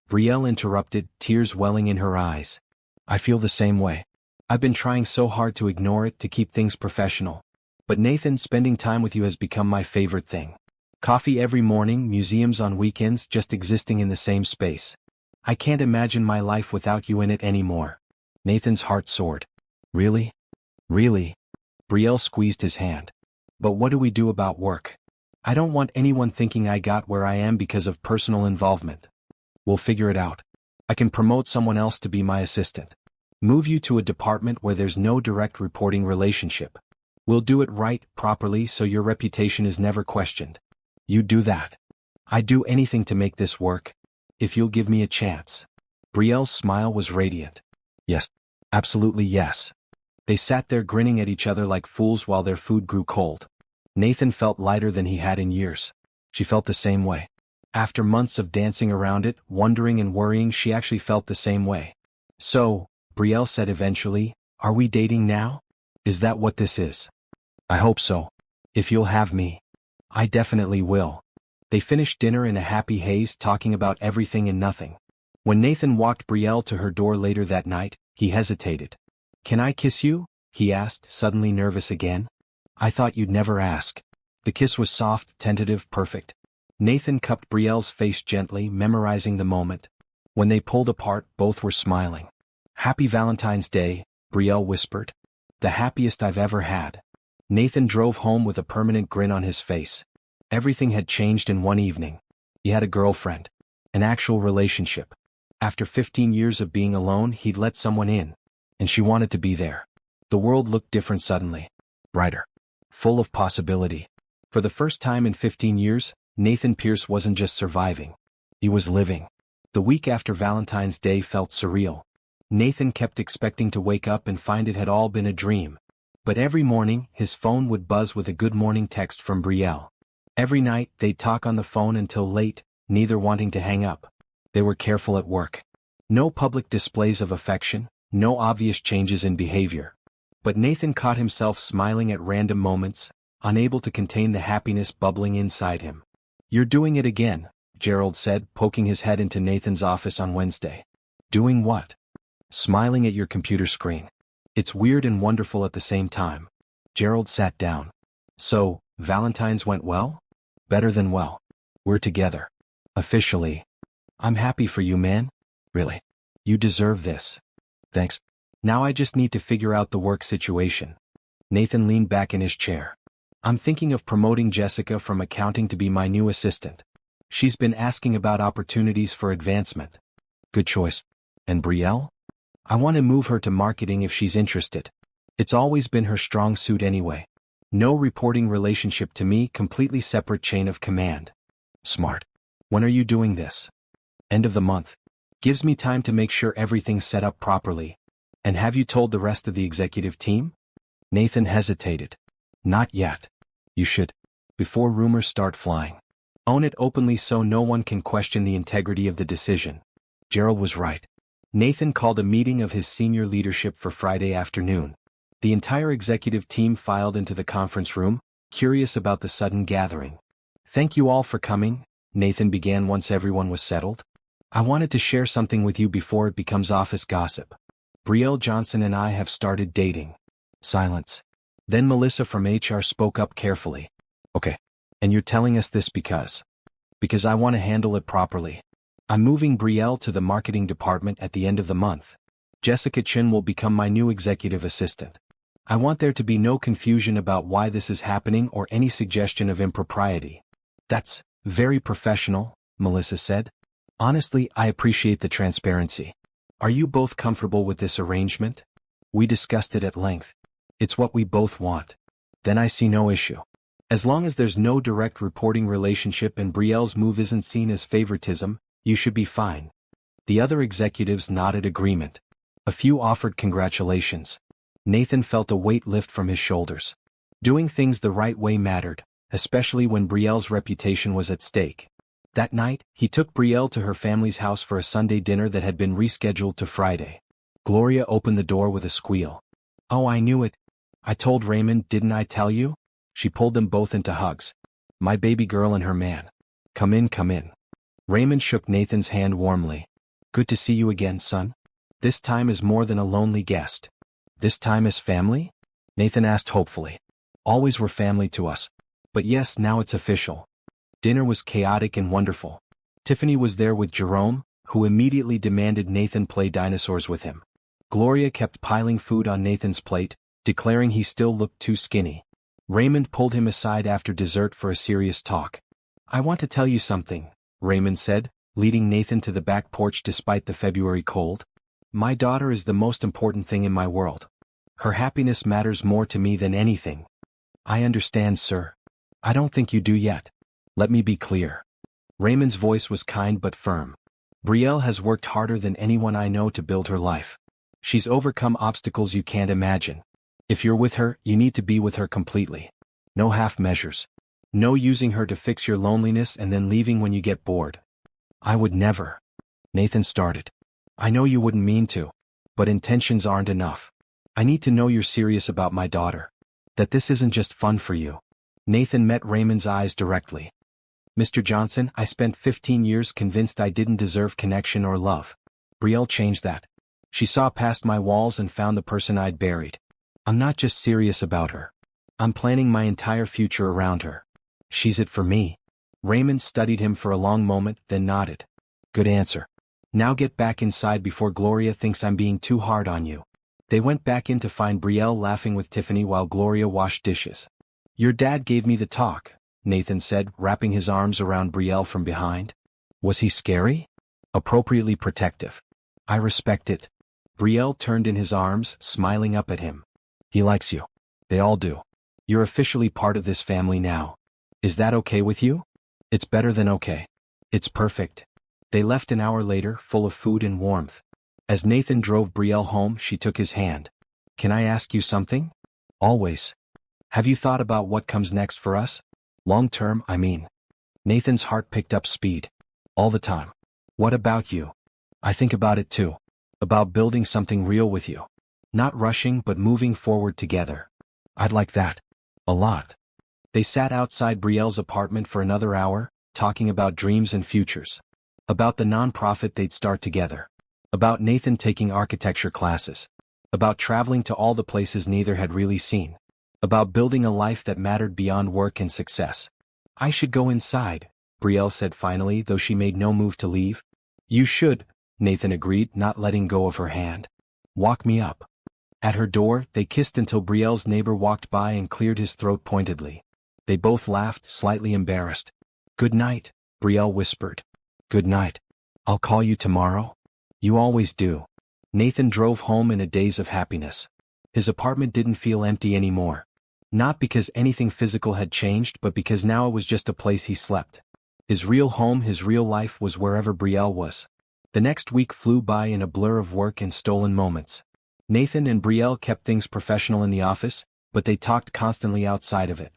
[SPEAKER 1] Brielle interrupted, tears welling in her eyes. "I feel the same way. I've been trying so hard to ignore it, to keep things professional. But Nathan, spending time with you has become my favorite thing. Coffee every morning, museums on weekends, just existing in the same space. I can't imagine my life without you in it anymore." Nathan's heart soared. "Really? Really?" Brielle squeezed his hand. "But what do we do about work? I don't want anyone thinking I got where I am because of personal involvement. We'll figure it out. I can promote someone else to be my assistant. Move you to a department where there's no direct reporting relationship. We'll do it right, properly, so your reputation is never questioned. You do that. I'd do anything to make this work. If you'll give me a chance." Brielle's smile was radiant. "Yes. Absolutely yes." They sat there grinning at each other like fools while their food grew cold. Nathan felt lighter than he had in years. She felt the same way. After months of dancing around it, wondering and worrying, she actually felt the same way. "So," Brielle said eventually, "are we dating now? Is that what this is?" "I hope so. If you'll have me." "I definitely will." They finished dinner in a happy haze, talking about everything and nothing. When Nathan walked Brielle to her door later that night, he hesitated. "Can I kiss you?" he asked, suddenly nervous again. "I thought you'd never ask." The kiss was soft, tentative, perfect. Nathan cupped Brielle's face gently, memorizing the moment. When they pulled apart, both were smiling. "Happy Valentine's Day," Brielle whispered. "The happiest I've ever had." Nathan drove home with a permanent grin on his face. Everything had changed in one evening. He had a girlfriend. An actual relationship. After 15 years of being alone, he'd let someone in. And she wanted to be there. The world looked different suddenly. Brighter. Full of possibility. For the first time in 15 years, Nathan Pierce wasn't just surviving. He was living. The week after Valentine's Day felt surreal. Nathan kept expecting to wake up and find it had all been a dream. But every morning, his phone would buzz with a good morning text from Brielle. Every night, they'd talk on the phone until late, neither wanting to hang up. They were careful at work. No public displays of affection, no obvious changes in behavior. But Nathan caught himself smiling at random moments, unable to contain the happiness bubbling inside him. "You're doing it again," Gerald said, poking his head into Nathan's office on Wednesday. "Doing what?" "Smiling at your computer screen. It's weird and wonderful at the same time." Gerald sat down. "So, Valentine's went well?" "Better than well. We're together. Officially. I'm happy for you, man. Really. You deserve this." "Thanks. Now I just need to figure out the work situation." Nathan leaned back in his chair. "I'm thinking of promoting Jessica from accounting to be my new assistant. She's been asking about opportunities for advancement." "Good choice. And Brielle?" "I want to move her to marketing if she's interested. It's always been her strong suit anyway. No reporting relationship to me, completely separate chain of command." "Smart. When are you doing this?" "End of the month. Gives me time to make sure everything's set up properly." "And have you told the rest of the executive team?" Nathan hesitated. "Not yet. You should. Before rumors start flying. Own it openly so no one can question the integrity of the decision." Gerald was right. Nathan called a meeting of his senior leadership for Friday afternoon. The entire executive team filed into the conference room, curious about the sudden gathering. "Thank you all for coming," Nathan began once everyone was settled. "I wanted to share something with you before it becomes office gossip. Brielle Johnson and I have started dating." Silence. Then Melissa from HR spoke up carefully. "Okay. And you're telling us this because?" "Because I want to handle it properly. I'm moving Brielle to the marketing department at the end of the month. Jessica Chin will become my new executive assistant. I want there to be no confusion about why this is happening or any suggestion of impropriety." "That's very professional," Melissa said. "Honestly, I appreciate the transparency. Are you both comfortable with this arrangement?" "We discussed it at length. It's what we both want." "Then I see no issue. As long as there's no direct reporting relationship and Brielle's move isn't seen as favoritism, you should be fine." The other executives nodded agreement. A few offered congratulations. Nathan felt a weight lift from his shoulders. Doing things the right way mattered, especially when Brielle's reputation was at stake. That night, he took Brielle to her family's house for a Sunday dinner that had been rescheduled to Friday. Gloria opened the door with a squeal. "Oh, I knew it. I told Raymond, didn't I tell you?" She pulled them both into hugs. "My baby girl and her man. Come in, come in." Raymond shook Nathan's hand warmly. "Good to see you again, son. This time as more than a lonely guest." "This time as family?" Nathan asked hopefully. "Always were family to us. But yes, now it's official." Dinner was chaotic and wonderful. Tiffany was there with Jerome, who immediately demanded Nathan play dinosaurs with him. Gloria kept piling food on Nathan's plate, declaring he still looked too skinny. Raymond pulled him aside after dessert for a serious talk. "I want to tell you something," Raymond said, leading Nathan to the back porch despite the February cold. "My daughter is the most important thing in my world. Her happiness matters more to me than anything." "I understand, sir. I don't think you do yet. Let me be clear." Raymond's voice was kind but firm. "Brielle has worked harder than anyone I know to build her life. She's overcome obstacles you can't imagine. If you're with her, you need to be with her completely. No half measures. No using her to fix your loneliness and then leaving when you get bored." "I would never." Nathan started. "I know you wouldn't mean to. But intentions aren't enough. I need to know you're serious about my daughter. That this isn't just fun for you." Nathan met Raymond's eyes directly. Mr. Johnson, I spent 15 years convinced I didn't deserve connection or love. Brielle changed that. She saw past my walls and found the person I'd buried. I'm not just serious about her. I'm planning my entire future around her. She's it for me. Raymond studied him for a long moment, then nodded. Good answer. Now get back inside before Gloria thinks I'm being too hard on you. They went back in to find Brielle laughing with Tiffany while Gloria washed dishes. Your dad gave me the talk, Nathan said, wrapping his arms around Brielle from behind. Was he scary? Appropriately protective. I respect it. Brielle turned in his arms, smiling up at him. He likes you. They all do. You're officially part of this family now. Is that okay with you? It's better than okay. It's perfect. They left an hour later, full of food and warmth. As Nathan drove Brielle home, she took his hand. Can I ask you something? Always. Have you thought about what comes next for us? Long term, I mean. Nathan's heart picked up speed. All the time. What about you? I think about it too. About building something real with you. Not rushing but moving forward together. I'd like that. A lot. They sat outside Brielle's apartment for another hour, talking about dreams and futures. About the nonprofit they'd start together. About Nathan taking architecture classes. About traveling to all the places neither had really seen. About building a life that mattered beyond work and success. I should go inside, Brielle said finally, though she made no move to leave. You should, Nathan agreed, not letting go of her hand. Walk me up. At her door, they kissed until Brielle's neighbor walked by and cleared his throat pointedly. They both laughed, slightly embarrassed. Good night, Brielle whispered. Good night. I'll call you tomorrow. You always do. Nathan drove home in a daze of happiness. His apartment didn't feel empty anymore. Not because anything physical had changed, but because now it was just a place he slept. His real home, his real life was wherever Brielle was. The next week flew by in a blur of work and stolen moments. Nathan and Brielle kept things professional in the office, but they talked constantly outside of it.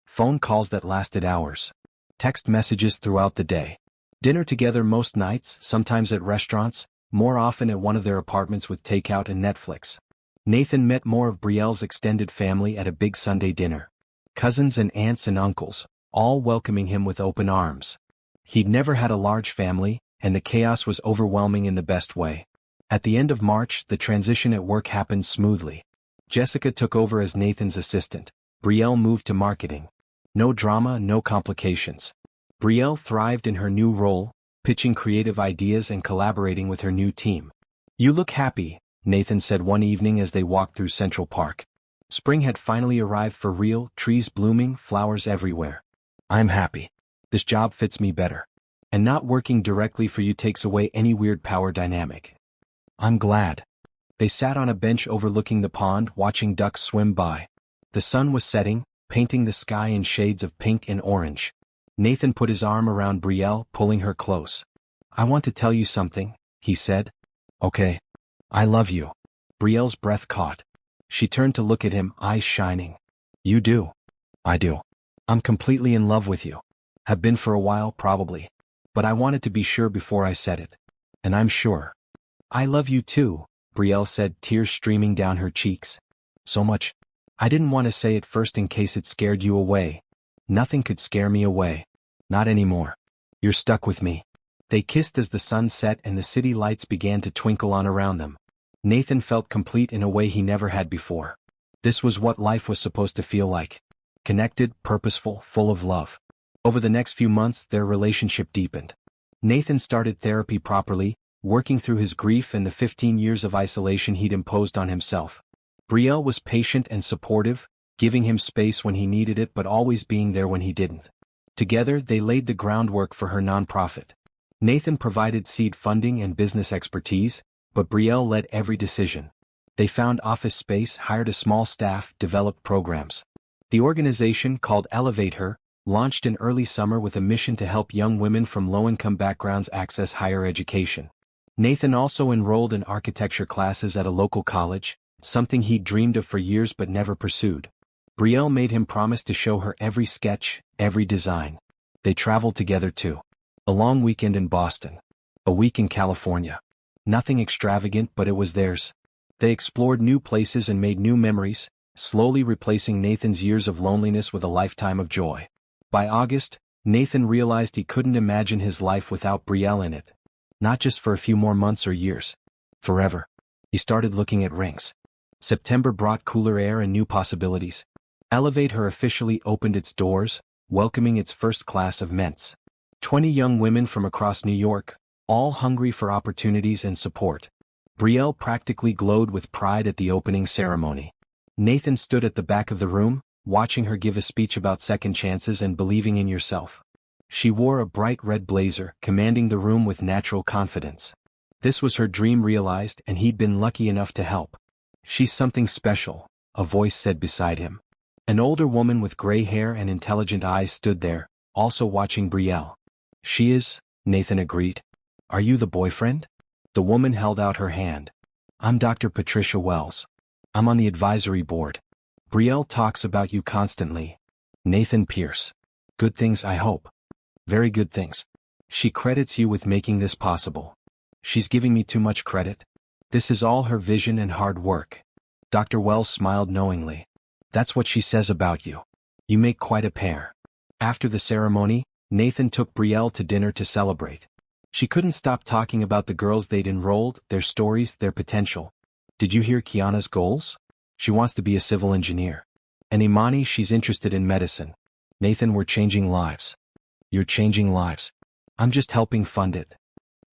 [SPEAKER 1] Phone calls that lasted hours. Text messages throughout the day. Dinner together most nights, sometimes at restaurants, more often at one of their apartments with takeout and Netflix. Nathan met more of Brielle's extended family at a big Sunday dinner. Cousins and aunts and uncles, all welcoming him with open arms. He'd never had a large family, and the chaos was overwhelming in the best way. At the end of March, the transition at work happened smoothly. Jessica took over as Nathan's assistant. Brielle moved to marketing. No drama, no complications. Brielle thrived in her new role, pitching creative ideas and collaborating with her new team. You look happy, Nathan said one evening as they walked through Central Park. Spring had finally arrived for real, trees blooming, flowers everywhere. I'm happy. This job fits me better. And not working directly for you takes away any weird power dynamic. I'm glad. They sat on a bench overlooking the pond, watching ducks swim by. The sun was setting, painting the sky in shades of pink and orange. Nathan put his arm around Brielle, pulling her close. I want to tell you something, he said. Okay. I love you. Brielle's breath caught. She turned to look at him, eyes shining. You do. I do. I'm completely in love with you. Have been for a while, probably. But I wanted to be sure before I said it. And I'm sure. I love you too, Brielle said, tears streaming down her cheeks. So much. I didn't want to say it first in case it scared you away. Nothing could scare me away. Not anymore. You're stuck with me. They kissed as the sun set and the city lights began to twinkle on around them. Nathan felt complete in a way he never had before. This was what life was supposed to feel like. Connected, purposeful, full of love. Over the next few months, their relationship deepened. Nathan started therapy properly, working through his grief and the 15 years of isolation he'd imposed on himself. Brielle was patient and supportive, giving him space when he needed it but always being there when he didn't. Together, they laid the groundwork for her nonprofit. Nathan provided seed funding and business expertise, but Brielle led every decision. They found office space, hired a small staff, developed programs. The organization, called Elevate Her, launched in early summer with a mission to help young women from low-income backgrounds access higher education. Nathan also enrolled in architecture classes at a local college, something he'd dreamed of for years but never pursued. Brielle made him promise to show her every sketch, every design. They traveled together too. A long weekend in Boston. A week in California. Nothing extravagant, but it was theirs. They explored new places and made new memories, slowly replacing Nathan's years of loneliness with a lifetime of joy. By August, Nathan realized he couldn't imagine his life without Brielle in it. Not just for a few more months or years. Forever. He started looking at rings. September brought cooler air and new possibilities. Elevate Her officially opened its doors, welcoming its first class of ments. 20 young women from across New York, all hungry for opportunities and support. Brielle practically glowed with pride at the opening ceremony. Nathan stood at the back of the room, watching her give a speech about second chances and believing in yourself. She wore a bright red blazer, commanding the room with natural confidence. This was her dream realized, and he'd been lucky enough to help. She's something special, a voice said beside him. An older woman with gray hair and intelligent eyes stood there, also watching Brielle. She is, Nathan agreed. Are you the boyfriend? The woman held out her hand. I'm Dr. Patricia Wells. I'm on the advisory board. Brielle talks about you constantly. Nathan Pierce. Good things, I hope. Very good things. She credits you with making this possible. She's giving me too much credit. This is all her vision and hard work. Dr. Wells smiled knowingly. That's what she says about you. You make quite a pair. After the ceremony, Nathan took Brielle to dinner to celebrate. She couldn't stop talking about the girls they'd enrolled, their stories, their potential. Did you hear Kiana's goals? She wants to be a civil engineer. And Imani, she's interested in medicine. Nathan, we're changing lives. You're changing lives. I'm just helping fund it.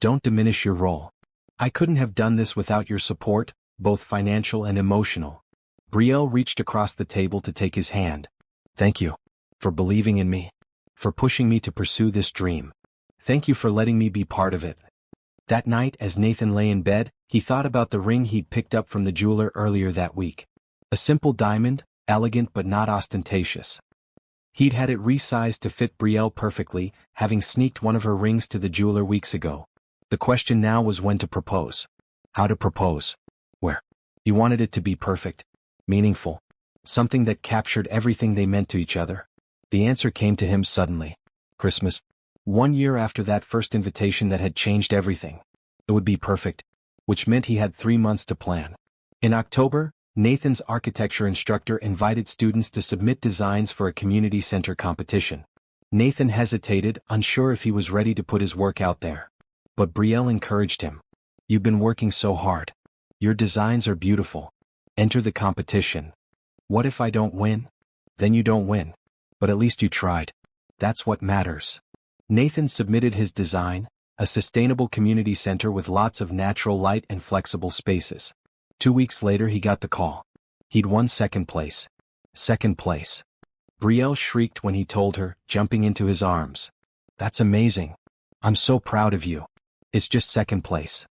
[SPEAKER 1] Don't diminish your role. I couldn't have done this without your support, both financial and emotional. Brielle reached across the table to take his hand. Thank you. For believing in me. For pushing me to pursue this dream. Thank you for letting me be part of it. That night, as Nathan lay in bed, he thought about the ring he'd picked up from the jeweler earlier that week. A simple diamond, elegant but not ostentatious. He'd had it resized to fit Brielle perfectly, having sneaked one of her rings to the jeweler weeks ago. The question now was when to propose. How to propose. Where? He wanted it to be perfect. Meaningful. Something that captured everything they meant to each other. The answer came to him suddenly. Christmas. 1 year after that first invitation that had changed everything. It would be perfect. Which meant he had 3 months to plan. In October, Nathan's architecture instructor invited students to submit designs for a community center competition. Nathan hesitated, unsure if he was ready to put his work out there. But Brielle encouraged him. You've been working so hard. Your designs are beautiful. Enter the competition. What if I don't win? Then you don't win. But at least you tried. That's what matters. Nathan submitted his design, a sustainable community center with lots of natural light and flexible spaces. 2 weeks later he got the call. He'd won second place. Second place. Brielle shrieked when he told her, jumping into his arms. That's amazing. I'm so proud of you. It's just second place.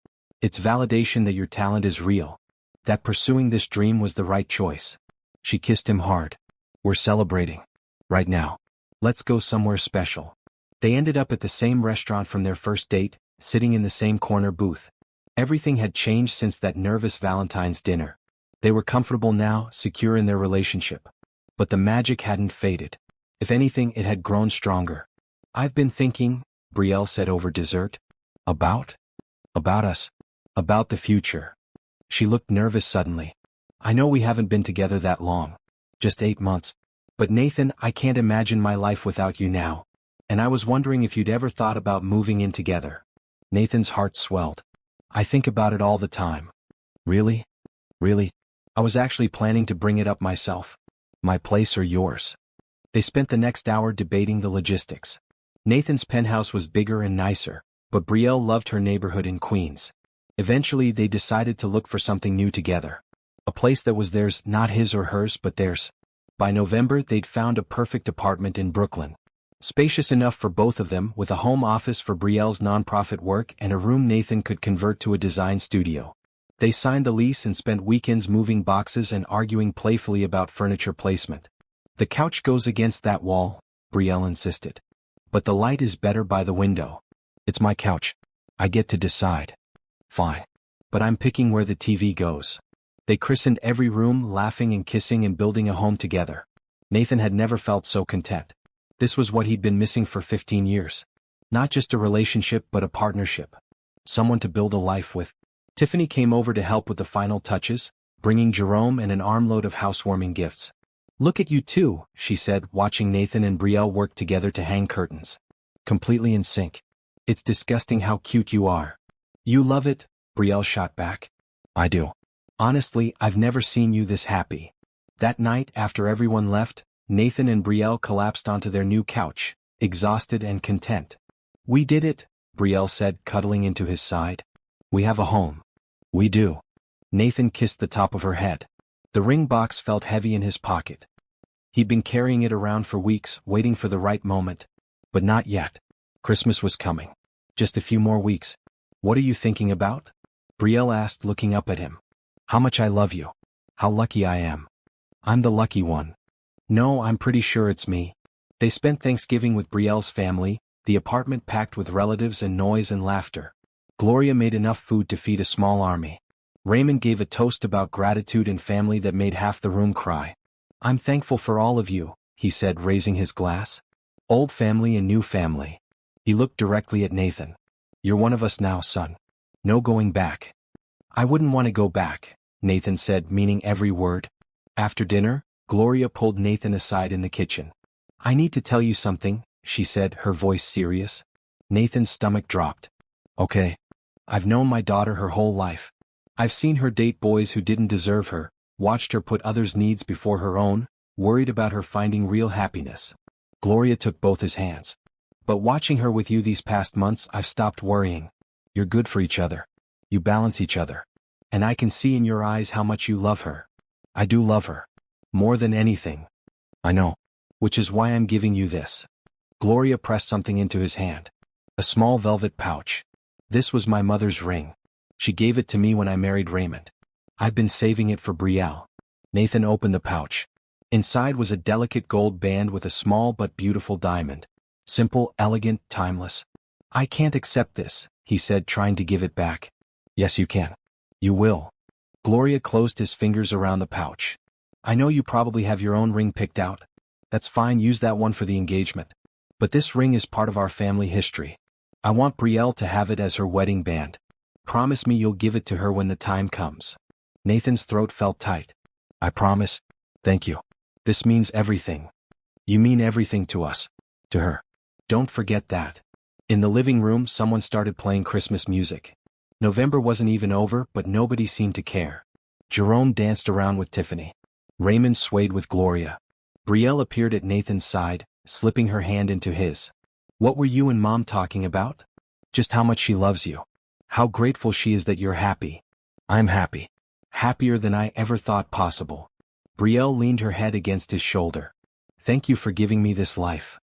[SPEAKER 1] It's validation that your talent is real. That pursuing this dream was the right choice. She kissed him hard. We're celebrating. Right now. Let's go somewhere special. They ended up at the same restaurant from their first date, sitting in the same corner booth. Everything had changed since that nervous Valentine's dinner. They were comfortable now, secure in their relationship. But the magic hadn't faded. If anything, it had grown stronger. I've been thinking, Brielle said over dessert. About us. About the future. She looked nervous suddenly. I know we haven't been together that long. Just 8 months. But Nathan, I can't imagine my life without you now. And I was wondering if you'd ever thought about moving in together. Nathan's heart swelled. I think about it all the time. Really? Really? I was actually planning to bring it up myself. My place or yours? They spent the next hour debating the logistics. Nathan's penthouse was bigger and nicer, but Brielle loved her neighborhood in Queens. Eventually they decided to look for something new together. A place that was theirs, not his or hers, but theirs. By November they'd found a perfect apartment in Brooklyn. Spacious enough for both of them, with a home office for Brielle's nonprofit work and a room Nathan could convert to a design studio. They signed the lease and spent weekends moving boxes and arguing playfully about furniture placement. The couch goes against that wall, Brielle insisted. But the light is better by the window. It's my couch. I get to decide. Fine. But I'm picking where the TV goes. They christened every room, laughing and kissing and building a home together. Nathan had never felt so content. This was what he'd been missing for 15 years. Not just a relationship but a partnership. Someone to build a life with. Tiffany came over to help with the final touches, bringing Jerome and an armload of housewarming gifts. Look at you two, she said, watching Nathan and Brielle work together to hang curtains. Completely in sync. It's disgusting how cute you are. You love it, Brielle shot back. I do. Honestly, I've never seen you this happy. That night, after everyone left, Nathan and Brielle collapsed onto their new couch, exhausted and content. We did it, Brielle said, cuddling into his side. We have a home. We do. Nathan kissed the top of her head. The ring box felt heavy in his pocket. He'd been carrying it around for weeks, waiting for the right moment. But not yet. Christmas was coming. Just a few more weeks. What are you thinking about? Brielle asked, looking up at him. How much I love you. How lucky I am. I'm the lucky one. No, I'm pretty sure it's me. They spent Thanksgiving with Brielle's family, the apartment packed with relatives and noise and laughter. Gloria made enough food to feed a small army. Raymond gave a toast about gratitude and family that made half the room cry. I'm thankful for all of you, he said, raising his glass. Old family and new family. He looked directly at Nathan. You're one of us now, son. No going back. I wouldn't want to go back, Nathan said, meaning every word. After dinner, Gloria pulled Nathan aside in the kitchen. I need to tell you something, she said, her voice serious. Nathan's stomach dropped. Okay. I've known my daughter her whole life. I've seen her date boys who didn't deserve her, watched her put others' needs before her own, worried about her finding real happiness. Gloria took both his hands. But watching her with you these past months, I've stopped worrying. You're good for each other. You balance each other. And I can see in your eyes how much you love her. I do love her. More than anything. I know. Which is why I'm giving you this. Gloria pressed something into his hand. A small velvet pouch. This was my mother's ring. She gave it to me when I married Raymond. I've been saving it for Brielle. Nathan opened the pouch. Inside was a delicate gold band with a small but beautiful diamond. Simple, elegant, timeless. I can't accept this, he said, trying to give it back. Yes, you can. You will. Gloria closed his fingers around the pouch. I know you probably have your own ring picked out. That's fine, use that one for the engagement. But this ring is part of our family history. I want Brielle to have it as her wedding band. Promise me you'll give it to her when the time comes. Nathan's throat felt tight. I promise. Thank you. This means everything. You mean everything to us. To her. Don't forget that. In the living room, someone started playing Christmas music. November wasn't even over, but nobody seemed to care. Jerome danced around with Tiffany. Raymond swayed with Gloria. Brielle appeared at Nathan's side, slipping her hand into his. What were you and Mom talking about? Just how much she loves you. How grateful she is that you're happy. I'm happy. Happier than I ever thought possible. Brielle leaned her head against his shoulder. Thank you for giving me this life.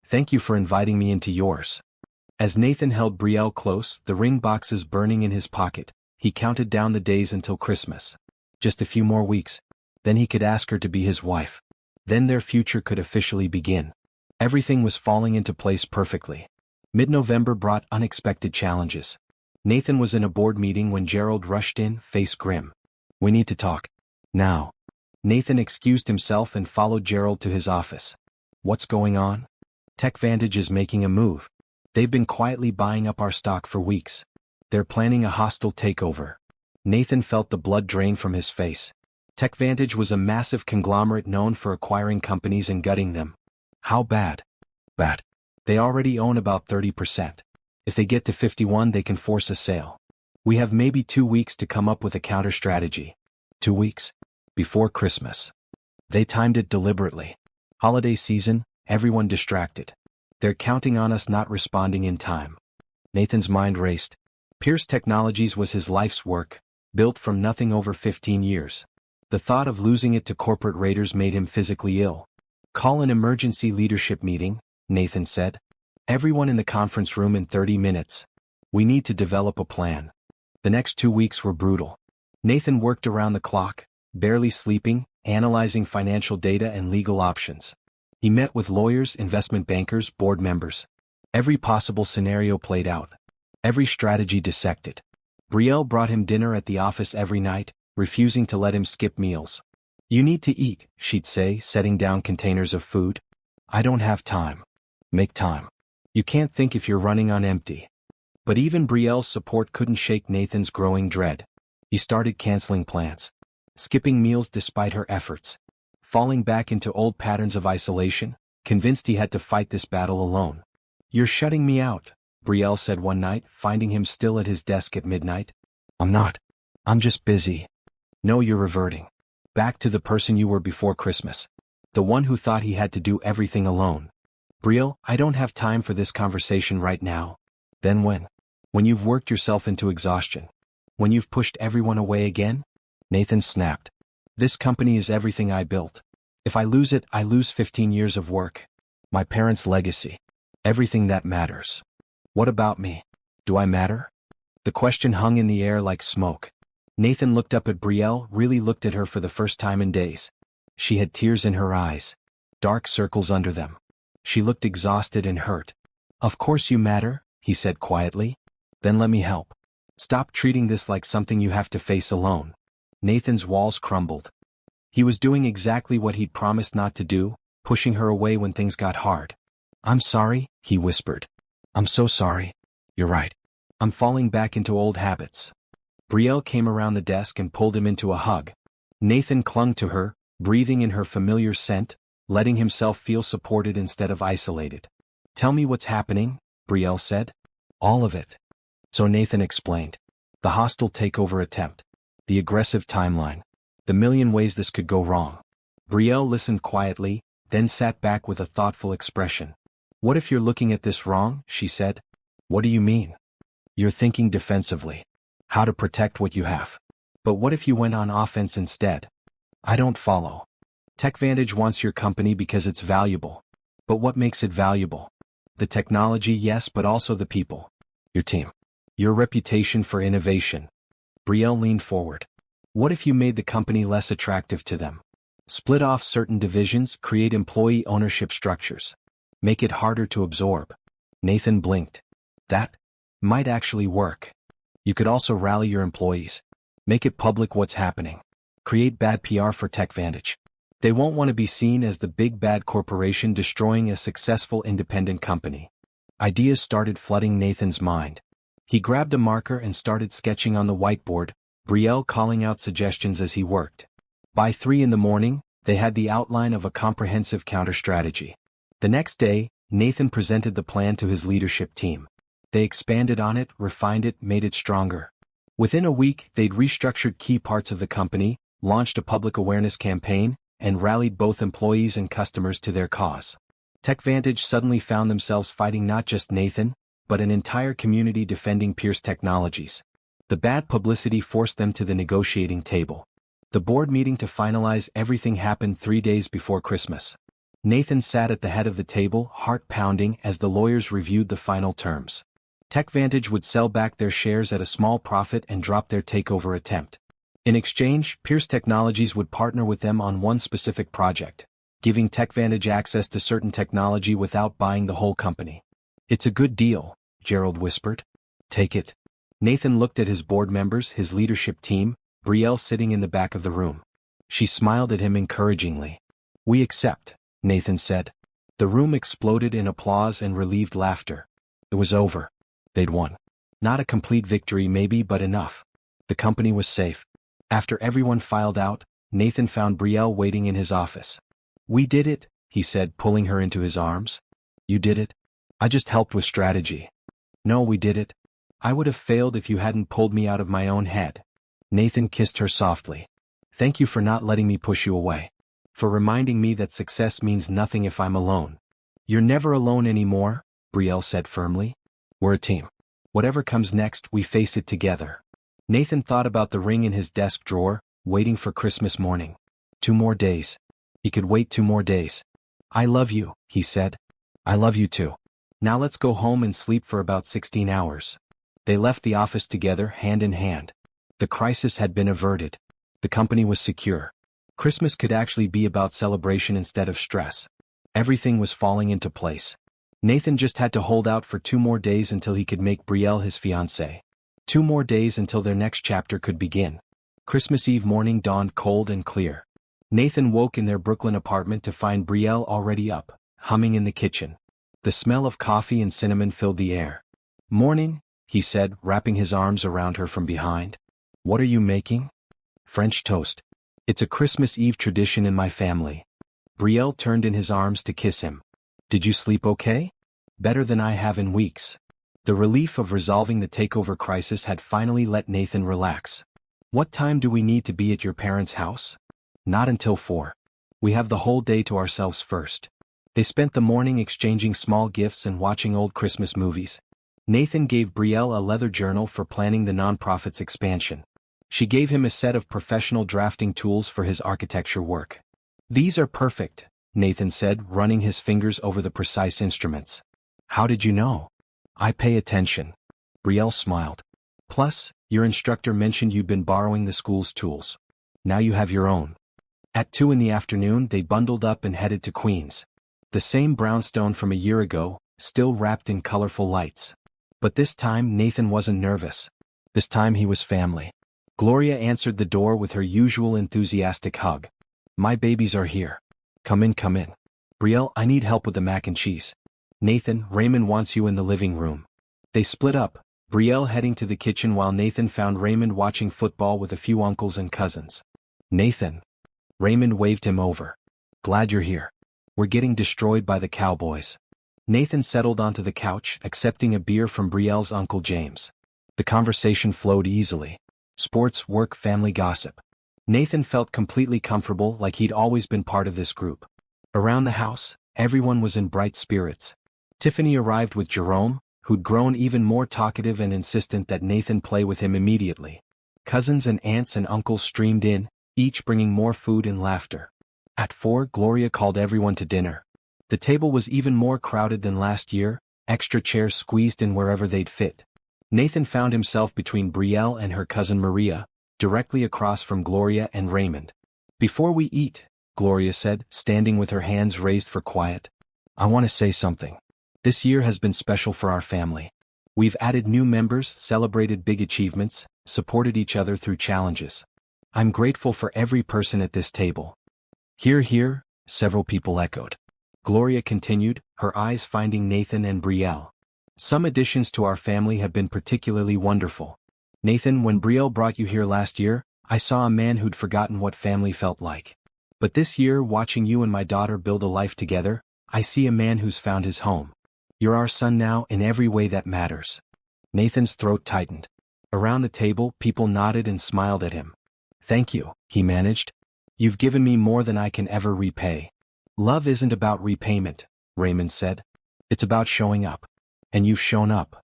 [SPEAKER 1] Thank you for inviting me into yours. As Nathan held Brielle close, the ring boxes burning in his pocket, he counted down the days until Christmas. Just a few more weeks. Then he could ask her to be his wife. Then their future could officially begin. Everything was falling into place perfectly. Mid-November brought unexpected challenges. Nathan was in a board meeting when Gerald rushed in, face grim. We need to talk. Now. Nathan excused himself and followed Gerald to his office. What's going on? TechVantage is making a move. They've been quietly buying up our stock for weeks. They're planning a hostile takeover. Nathan felt the blood drain from his face. TechVantage was a massive conglomerate known for acquiring companies and gutting them. How bad? Bad. They already own about 30%. If they get to 51, they can force a sale. We have maybe 2 weeks to come up with a counter strategy. 2 weeks? Before Christmas. They timed it deliberately. Holiday season, everyone distracted. They're counting on us not responding in time. Nathan's mind raced. Pierce Technologies was his life's work, built from nothing over 15 years. The thought of losing it to corporate raiders made him physically ill. Call an emergency leadership meeting, Nathan said. Everyone in the conference room in 30 minutes. We need to develop a plan. The next 2 weeks were brutal. Nathan worked around the clock, barely sleeping, analyzing financial data and legal options. He met with lawyers, investment bankers, board members. Every possible scenario played out. Every strategy dissected. Brielle brought him dinner at the office every night, refusing to let him skip meals. You need to eat, she'd say, setting down containers of food. I don't have time. Make time. You can't think if you're running on empty. But even Brielle's support couldn't shake Nathan's growing dread. He started canceling plans. Skipping meals despite her efforts. falling back into old patterns of isolation, convinced he had to fight this battle alone. "You're shutting me out," Brielle said one night, finding him still at his desk at midnight. "I'm not. I'm just busy." "No, you're reverting. Back to the person you were before Christmas. The one who thought he had to do everything alone." "Brielle, I don't have time for this conversation right now." "Then when? When you've worked yourself into exhaustion. When you've pushed everyone away again?" Nathan snapped. "This company is everything I built. If I lose it, I lose 15 years of work. My parents' legacy. Everything that matters. What about me? Do I matter?" The question hung in the air like smoke. Nathan looked up at Brielle, really looked at her for the first time in days. She had tears in her eyes. Dark circles under them. She looked exhausted and hurt. "Of course you matter," he said quietly. "Then let me help. Stop treating this like something you have to face alone." Nathan's walls crumbled. He was doing exactly what he'd promised not to do, pushing her away when things got hard. "I'm sorry," he whispered. "I'm so sorry. You're right. I'm falling back into old habits." Brielle came around the desk and pulled him into a hug. Nathan clung to her, breathing in her familiar scent, letting himself feel supported instead of isolated. "Tell me what's happening," Brielle said. "All of it." So Nathan explained. The hostile takeover attempt. The aggressive timeline. The million ways this could go wrong. Brielle listened quietly, then sat back with a thoughtful expression. "What if you're looking at this wrong?" she said. "What do you mean?" "You're thinking defensively. How to protect what you have. But what if you went on offense instead?" "I don't follow. TechVantage wants your company because it's valuable. But what makes it valuable? The technology, yes, but also the people. Your team. Your reputation for innovation." Brielle leaned forward. "What if you made the company less attractive to them? Split off certain divisions, create employee ownership structures. Make it harder to absorb." Nathan blinked. "That might actually work. You could also rally your employees. Make it public what's happening. Create bad PR for TechVantage. They won't want to be seen as the big bad corporation destroying a successful independent company." Ideas started flooding Nathan's mind. He grabbed a marker and started sketching on the whiteboard, Brielle calling out suggestions as he worked. By 3 a.m, they had the outline of a comprehensive counter-strategy. The next day, Nathan presented the plan to his leadership team. They expanded on it, refined it, made it stronger. Within a week, they'd restructured key parts of the company, launched a public awareness campaign, and rallied both employees and customers to their cause. TechVantage suddenly found themselves fighting not just Nathan, but an entire community defending Pierce Technologies. The bad publicity forced them to the negotiating table. The board meeting to finalize everything happened 3 days before Christmas. Nathan sat at the head of the table, heart pounding, as the lawyers reviewed the final terms. TechVantage would sell back their shares at a small profit and drop their takeover attempt. In exchange, Pierce Technologies would partner with them on one specific project, giving TechVantage access to certain technology without buying the whole company. "It's a good deal," Gerald whispered. "Take it." Nathan looked at his board members, his leadership team, Brielle sitting in the back of the room. She smiled at him encouragingly. "We accept," Nathan said. The room exploded in applause and relieved laughter. It was over. They'd won. Not a complete victory maybe, but enough. The company was safe. After everyone filed out, Nathan found Brielle waiting in his office. "We did it," he said, pulling her into his arms. "You did it? I just helped with strategy." "No, we did it. I would have failed if you hadn't pulled me out of my own head." Nathan kissed her softly. "Thank you for not letting me push you away. For reminding me that success means nothing if I'm alone." "You're never alone anymore," Brielle said firmly. "We're a team. Whatever comes next, we face it together." Nathan thought about the ring in his desk drawer, waiting for Christmas morning. 2 more days. He could wait 2 more days. "I love you," he said. "I love you too. Now let's go home and sleep for about 16 hours. They left the office together, hand in hand. The crisis had been averted. The company was secure. Christmas could actually be about celebration instead of stress. Everything was falling into place. Nathan just had to hold out for 2 more days until he could make Brielle his fiancée. 2 more days until their next chapter could begin. Christmas Eve morning dawned cold and clear. Nathan woke in their Brooklyn apartment to find Brielle already up, humming in the kitchen. The smell of coffee and cinnamon filled the air. "Morning," he said, wrapping his arms around her from behind. "What are you making?" "French toast. It's a Christmas Eve tradition in my family. Brielle turned in his arms to kiss him. Did you sleep okay? Better than I have in weeks. The relief of resolving the takeover crisis had finally let Nathan relax. What time do we need to be at your parents' house? Not until 4. We have the whole day to ourselves first. They spent the morning exchanging small gifts and watching old Christmas movies. Nathan gave Brielle a leather journal for planning the nonprofit's expansion. She gave him a set of professional drafting tools for his architecture work. These are perfect, Nathan said, running his fingers over the precise instruments. How did you know? I pay attention. Brielle smiled. Plus, your instructor mentioned you'd been borrowing the school's tools. Now you have your own. At 2 in the afternoon they bundled up and headed to Queens. The same brownstone from a year ago, still wrapped in colorful lights. But this time Nathan wasn't nervous. This time he was family. Gloria answered the door with her usual enthusiastic hug. My babies are here. Come in, come in. Brielle, I need help with the mac and cheese. Nathan, Raymond wants you in the living room. They split up, Brielle heading to the kitchen while Nathan found Raymond watching football with a few uncles and cousins. Nathan. Raymond waved him over. Glad you're here. We're getting destroyed by the Cowboys. Nathan settled onto the couch, accepting a beer from Brielle's Uncle James. The conversation flowed easily. Sports, work, family gossip. Nathan felt completely comfortable, like he'd always been part of this group. Around the house, everyone was in bright spirits. Tiffany arrived with Jerome, who'd grown even more talkative and insistent that Nathan play with him immediately. Cousins and aunts and uncles streamed in, each bringing more food and laughter. At 4, Gloria called everyone to dinner. The table was even more crowded than last year, extra chairs squeezed in wherever they'd fit. Nathan found himself between Brielle and her cousin Maria, directly across from Gloria and Raymond. Before we eat, Gloria said, standing with her hands raised for quiet, I want to say something. This year has been special for our family. We've added new members, celebrated big achievements, supported each other through challenges. I'm grateful for every person at this table. Hear, hear, several people echoed. Gloria continued, her eyes finding Nathan and Brielle. Some additions to our family have been particularly wonderful. Nathan, when Brielle brought you here last year, I saw a man who'd forgotten what family felt like. But this year, watching you and my daughter build a life together, I see a man who's found his home. You're our son now in every way that matters. Nathan's throat tightened. Around the table, people nodded and smiled at him. Thank you, he managed. You've given me more than I can ever repay. Love isn't about repayment, Raymond said. It's about showing up. And you've shown up.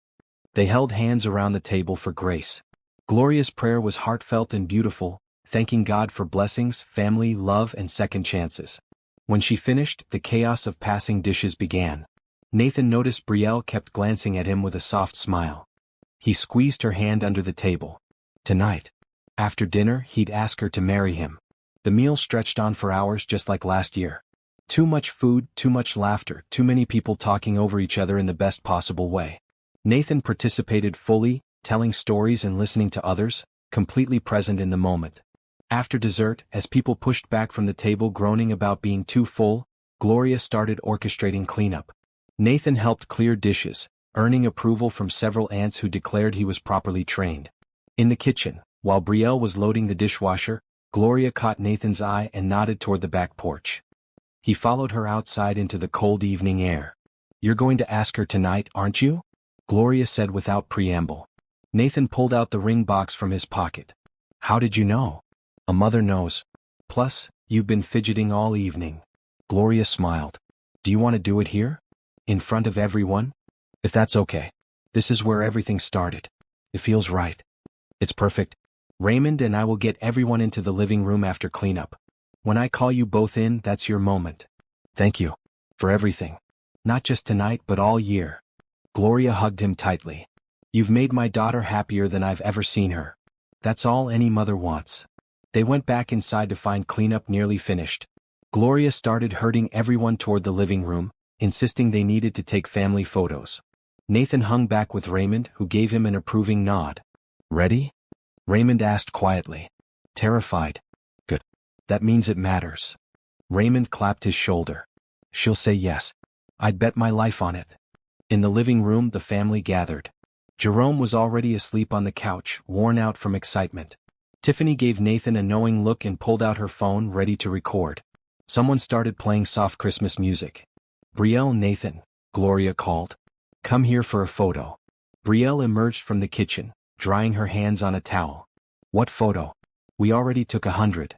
[SPEAKER 1] They held hands around the table for grace. Gloria's prayer was heartfelt and beautiful, thanking God for blessings, family, love, and second chances. When she finished, the chaos of passing dishes began. Nathan noticed Brielle kept glancing at him with a soft smile. He squeezed her hand under the table. Tonight. After dinner, he'd ask her to marry him. The meal stretched on for hours just like last year. Too much food, too much laughter, too many people talking over each other in the best possible way. Nathan participated fully, telling stories and listening to others, completely present in the moment. After dessert, as people pushed back from the table groaning about being too full, Gloria started orchestrating cleanup. Nathan helped clear dishes, earning approval from several aunts who declared he was properly trained. In the kitchen, while Brielle was loading the dishwasher, Gloria caught Nathan's eye and nodded toward the back porch. He followed her outside into the cold evening air. You're going to ask her tonight, aren't you? Gloria said without preamble. Nathan pulled out the ring box from his pocket. How did you know? A mother knows. Plus, you've been fidgeting all evening. Gloria smiled. Do you want to do it here? In front of everyone? If that's okay. This is where everything started. It feels right. It's perfect. Raymond and I will get everyone into the living room after cleanup. When I call you both in, that's your moment. Thank you. For everything. Not just tonight but all year. Gloria hugged him tightly. You've made my daughter happier than I've ever seen her. That's all any mother wants. They went back inside to find cleanup nearly finished. Gloria started herding everyone toward the living room, insisting they needed to take family photos. Nathan hung back with Raymond, who gave him an approving nod. Ready? Raymond asked quietly. Terrified. Good. That means it matters. Raymond clapped his shoulder. She'll say yes. I'd bet my life on it. In the living room, the family gathered. Jerome was already asleep on the couch, worn out from excitement. Tiffany gave Nathan a knowing look and pulled out her phone ready to record. Someone started playing soft Christmas music. "Brielle, Nathan," Gloria called. "Come here for a photo." Brielle emerged from the kitchen, drying her hands on a towel. "What photo?" "We already took 100.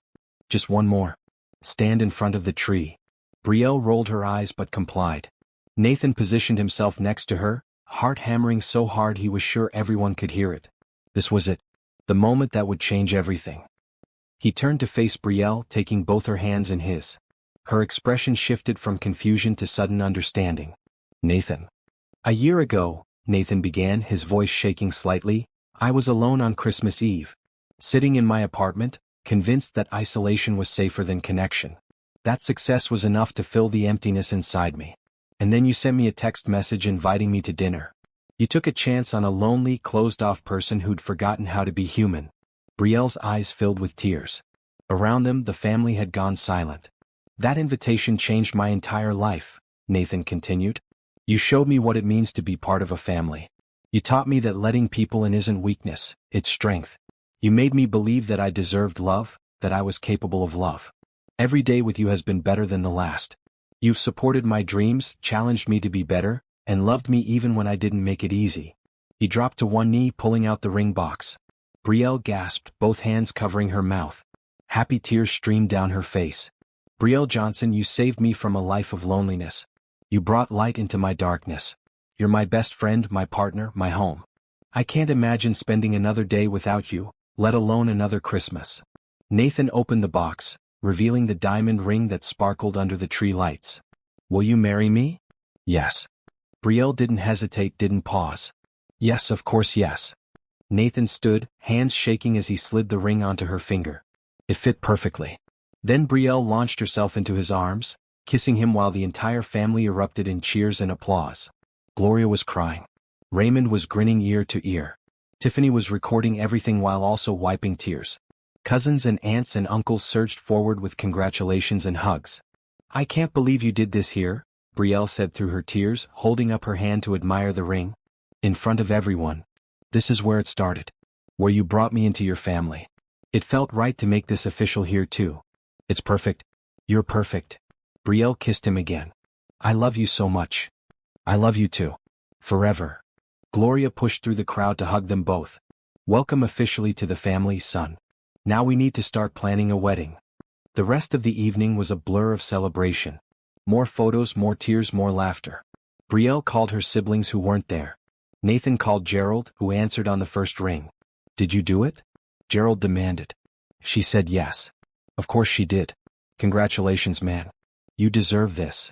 [SPEAKER 1] Just one more." "Stand in front of the tree." Brielle rolled her eyes but complied. Nathan positioned himself next to her, heart hammering so hard he was sure everyone could hear it. This was it. The moment that would change everything. He turned to face Brielle, taking both her hands in his. Her expression shifted from confusion to sudden understanding. "Nathan." "A year ago," Nathan began, his voice shaking slightly, "I was alone on Christmas Eve. Sitting in my apartment, convinced that isolation was safer than connection. That success was enough to fill the emptiness inside me. And then you sent me a text message inviting me to dinner. You took a chance on a lonely, closed-off person who'd forgotten how to be human." Brielle's eyes filled with tears. Around them, the family had gone silent. "That invitation changed my entire life," Nathan continued. "You showed me what it means to be part of a family. You taught me that letting people in isn't weakness, it's strength. You made me believe that I deserved love, that I was capable of love. Every day with you has been better than the last. You've supported my dreams, challenged me to be better, and loved me even when I didn't make it easy." He dropped to one knee, pulling out the ring box. Brielle gasped, both hands covering her mouth. Happy tears streamed down her face. "Brielle Johnson, you saved me from a life of loneliness. You brought light into my darkness. You're my best friend, my partner, my home. I can't imagine spending another day without you, let alone another Christmas." Nathan opened the box, revealing the diamond ring that sparkled under the tree lights. "Will you marry me?" "Yes." Brielle didn't hesitate, didn't pause. "Yes, of course, yes." Nathan stood, hands shaking as he slid the ring onto her finger. It fit perfectly. Then Brielle launched herself into his arms, kissing him while the entire family erupted in cheers and applause. Gloria was crying. Raymond was grinning ear to ear. Tiffany was recording everything while also wiping tears. Cousins and aunts and uncles surged forward with congratulations and hugs. "I can't believe you did this here," Brielle said through her tears, holding up her hand to admire the ring. "In front of everyone. This is where it started. Where you brought me into your family. It felt right to make this official here too. It's perfect. You're perfect." Brielle kissed him again. "I love you so much." "I love you too. Forever." Gloria pushed through the crowd to hug them both. "Welcome officially to the family, son. Now we need to start planning a wedding." The rest of the evening was a blur of celebration. More photos, more tears, more laughter. Brielle called her siblings who weren't there. Nathan called Gerald, who answered on the first ring. "Did you do it?" Gerald demanded. She said yes. "Of course she did. Congratulations, man. You deserve this."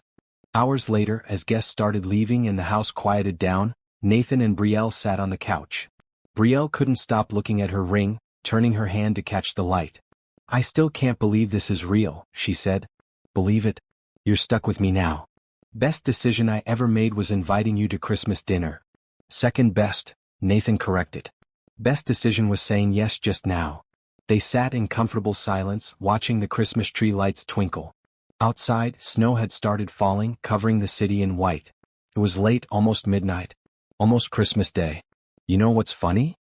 [SPEAKER 1] Hours later, as guests started leaving and the house quieted down, Nathan and Brielle sat on the couch. Brielle couldn't stop looking at her ring, turning her hand to catch the light. "I still can't believe this is real," she said. "Believe it? You're stuck with me now. Best decision I ever made was inviting you to Christmas dinner." "Second best," Nathan corrected. "Best decision was saying yes just now." They sat in comfortable silence, watching the Christmas tree lights twinkle. Outside, snow had started falling, covering the city in white. It was late, almost midnight. Almost Christmas Day. "You know what's funny?"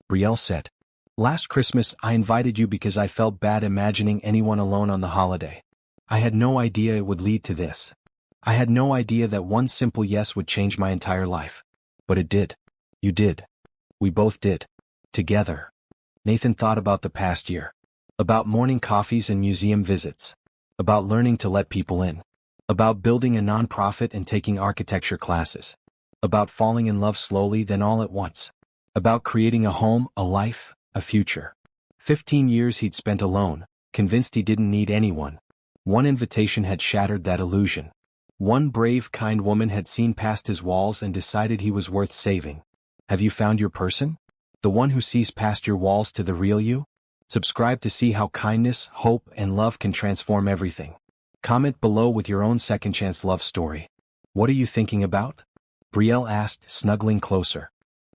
[SPEAKER 1] Brielle said. "Last Christmas I invited you because I felt bad imagining anyone alone on the holiday. I had no idea it would lead to this. I had no idea that one simple yes would change my entire life. But it did. You did. We both did. Together." Nathan thought about the past year. About morning coffees and museum visits. About learning to let people in. About building a nonprofit and taking architecture classes. About falling in love slowly then all at once. About creating a home, a life, a future. 15 years he'd spent alone, convinced he didn't need anyone. One invitation had shattered that illusion. One brave, kind woman had seen past his walls and decided he was worth saving. Have you found your person? The one who sees past your walls to the real you? Subscribe to see how kindness, hope, and love can transform everything. Comment below with your own second chance love story. What are you thinking about? Brielle asked, snuggling closer.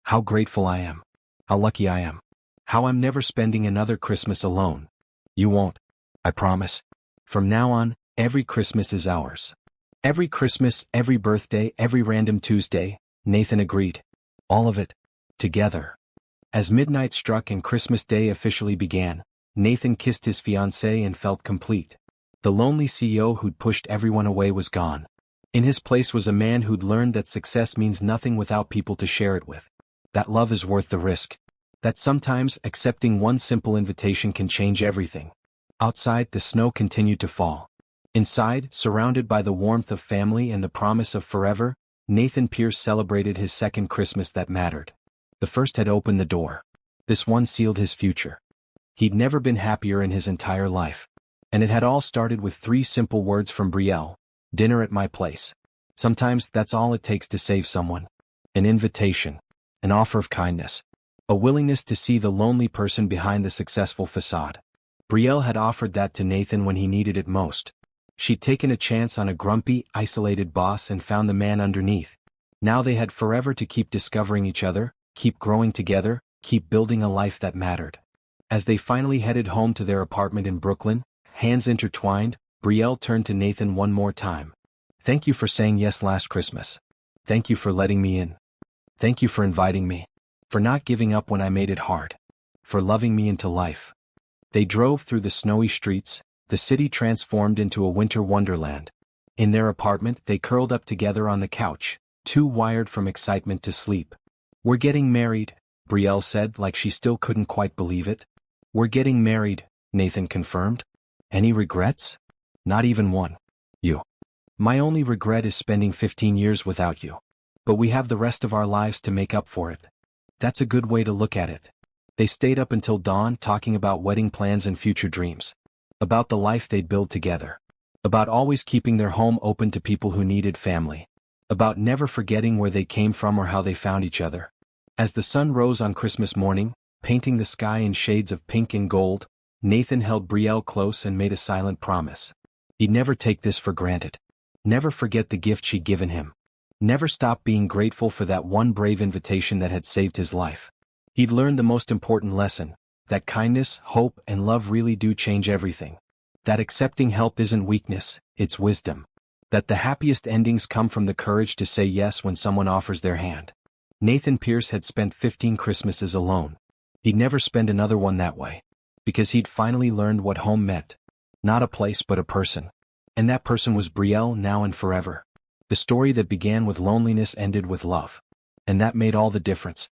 [SPEAKER 1] How grateful I am. How lucky I am. How I'm never spending another Christmas alone. You won't. I promise. From now on, every Christmas is ours. Every Christmas, every birthday, every random Tuesday, Nathan agreed. All of it. Together. As midnight struck and Christmas Day officially began, Nathan kissed his fiancée and felt complete. The lonely CEO who'd pushed everyone away was gone. In his place was a man who'd learned that success means nothing without people to share it with. That love is worth the risk. That sometimes accepting one simple invitation can change everything. Outside, the snow continued to fall. Inside, surrounded by the warmth of family and the promise of forever, Nathan Pierce celebrated his second Christmas that mattered. The first had opened the door. This one sealed his future. He'd never been happier in his entire life. And it had all started with 3 simple words from Brielle: dinner at my place. Sometimes that's all it takes to save someone. An invitation. An offer of kindness. A willingness to see the lonely person behind the successful facade. Brielle had offered that to Nathan when he needed it most. She'd taken a chance on a grumpy, isolated boss and found the man underneath. Now they had forever to keep discovering each other, keep growing together, keep building a life that mattered. As they finally headed home to their apartment in Brooklyn, hands intertwined, Brielle turned to Nathan one more time. Thank you for saying yes last Christmas. Thank you for letting me in. Thank you for inviting me. For not giving up when I made it hard. For loving me into life. They drove through the snowy streets, the city transformed into a winter wonderland. In their apartment, they curled up together on the couch, too wired from excitement to sleep. We're getting married, Brielle said like she still couldn't quite believe it. We're getting married, Nathan confirmed. Any regrets? Not even one. You. My only regret is spending 15 years without you. But we have the rest of our lives to make up for it. That's a good way to look at it. They stayed up until dawn talking about wedding plans and future dreams. About the life they'd build together. About always keeping their home open to people who needed family. About never forgetting where they came from or how they found each other. As the sun rose on Christmas morning, painting the sky in shades of pink and gold, Nathan held Brielle close and made a silent promise. He'd never take this for granted. Never forget the gift she'd given him. Never stop being grateful for that one brave invitation that had saved his life. He'd learned the most important lesson, that kindness, hope, and love really do change everything. That accepting help isn't weakness, it's wisdom. That the happiest endings come from the courage to say yes when someone offers their hand. Nathan Pierce had spent 15 Christmases alone. He'd never spend another one that way. Because he'd finally learned what home meant. Not a place but a person. And that person was Brielle now and forever. The story that began with loneliness ended with love. And that made all the difference.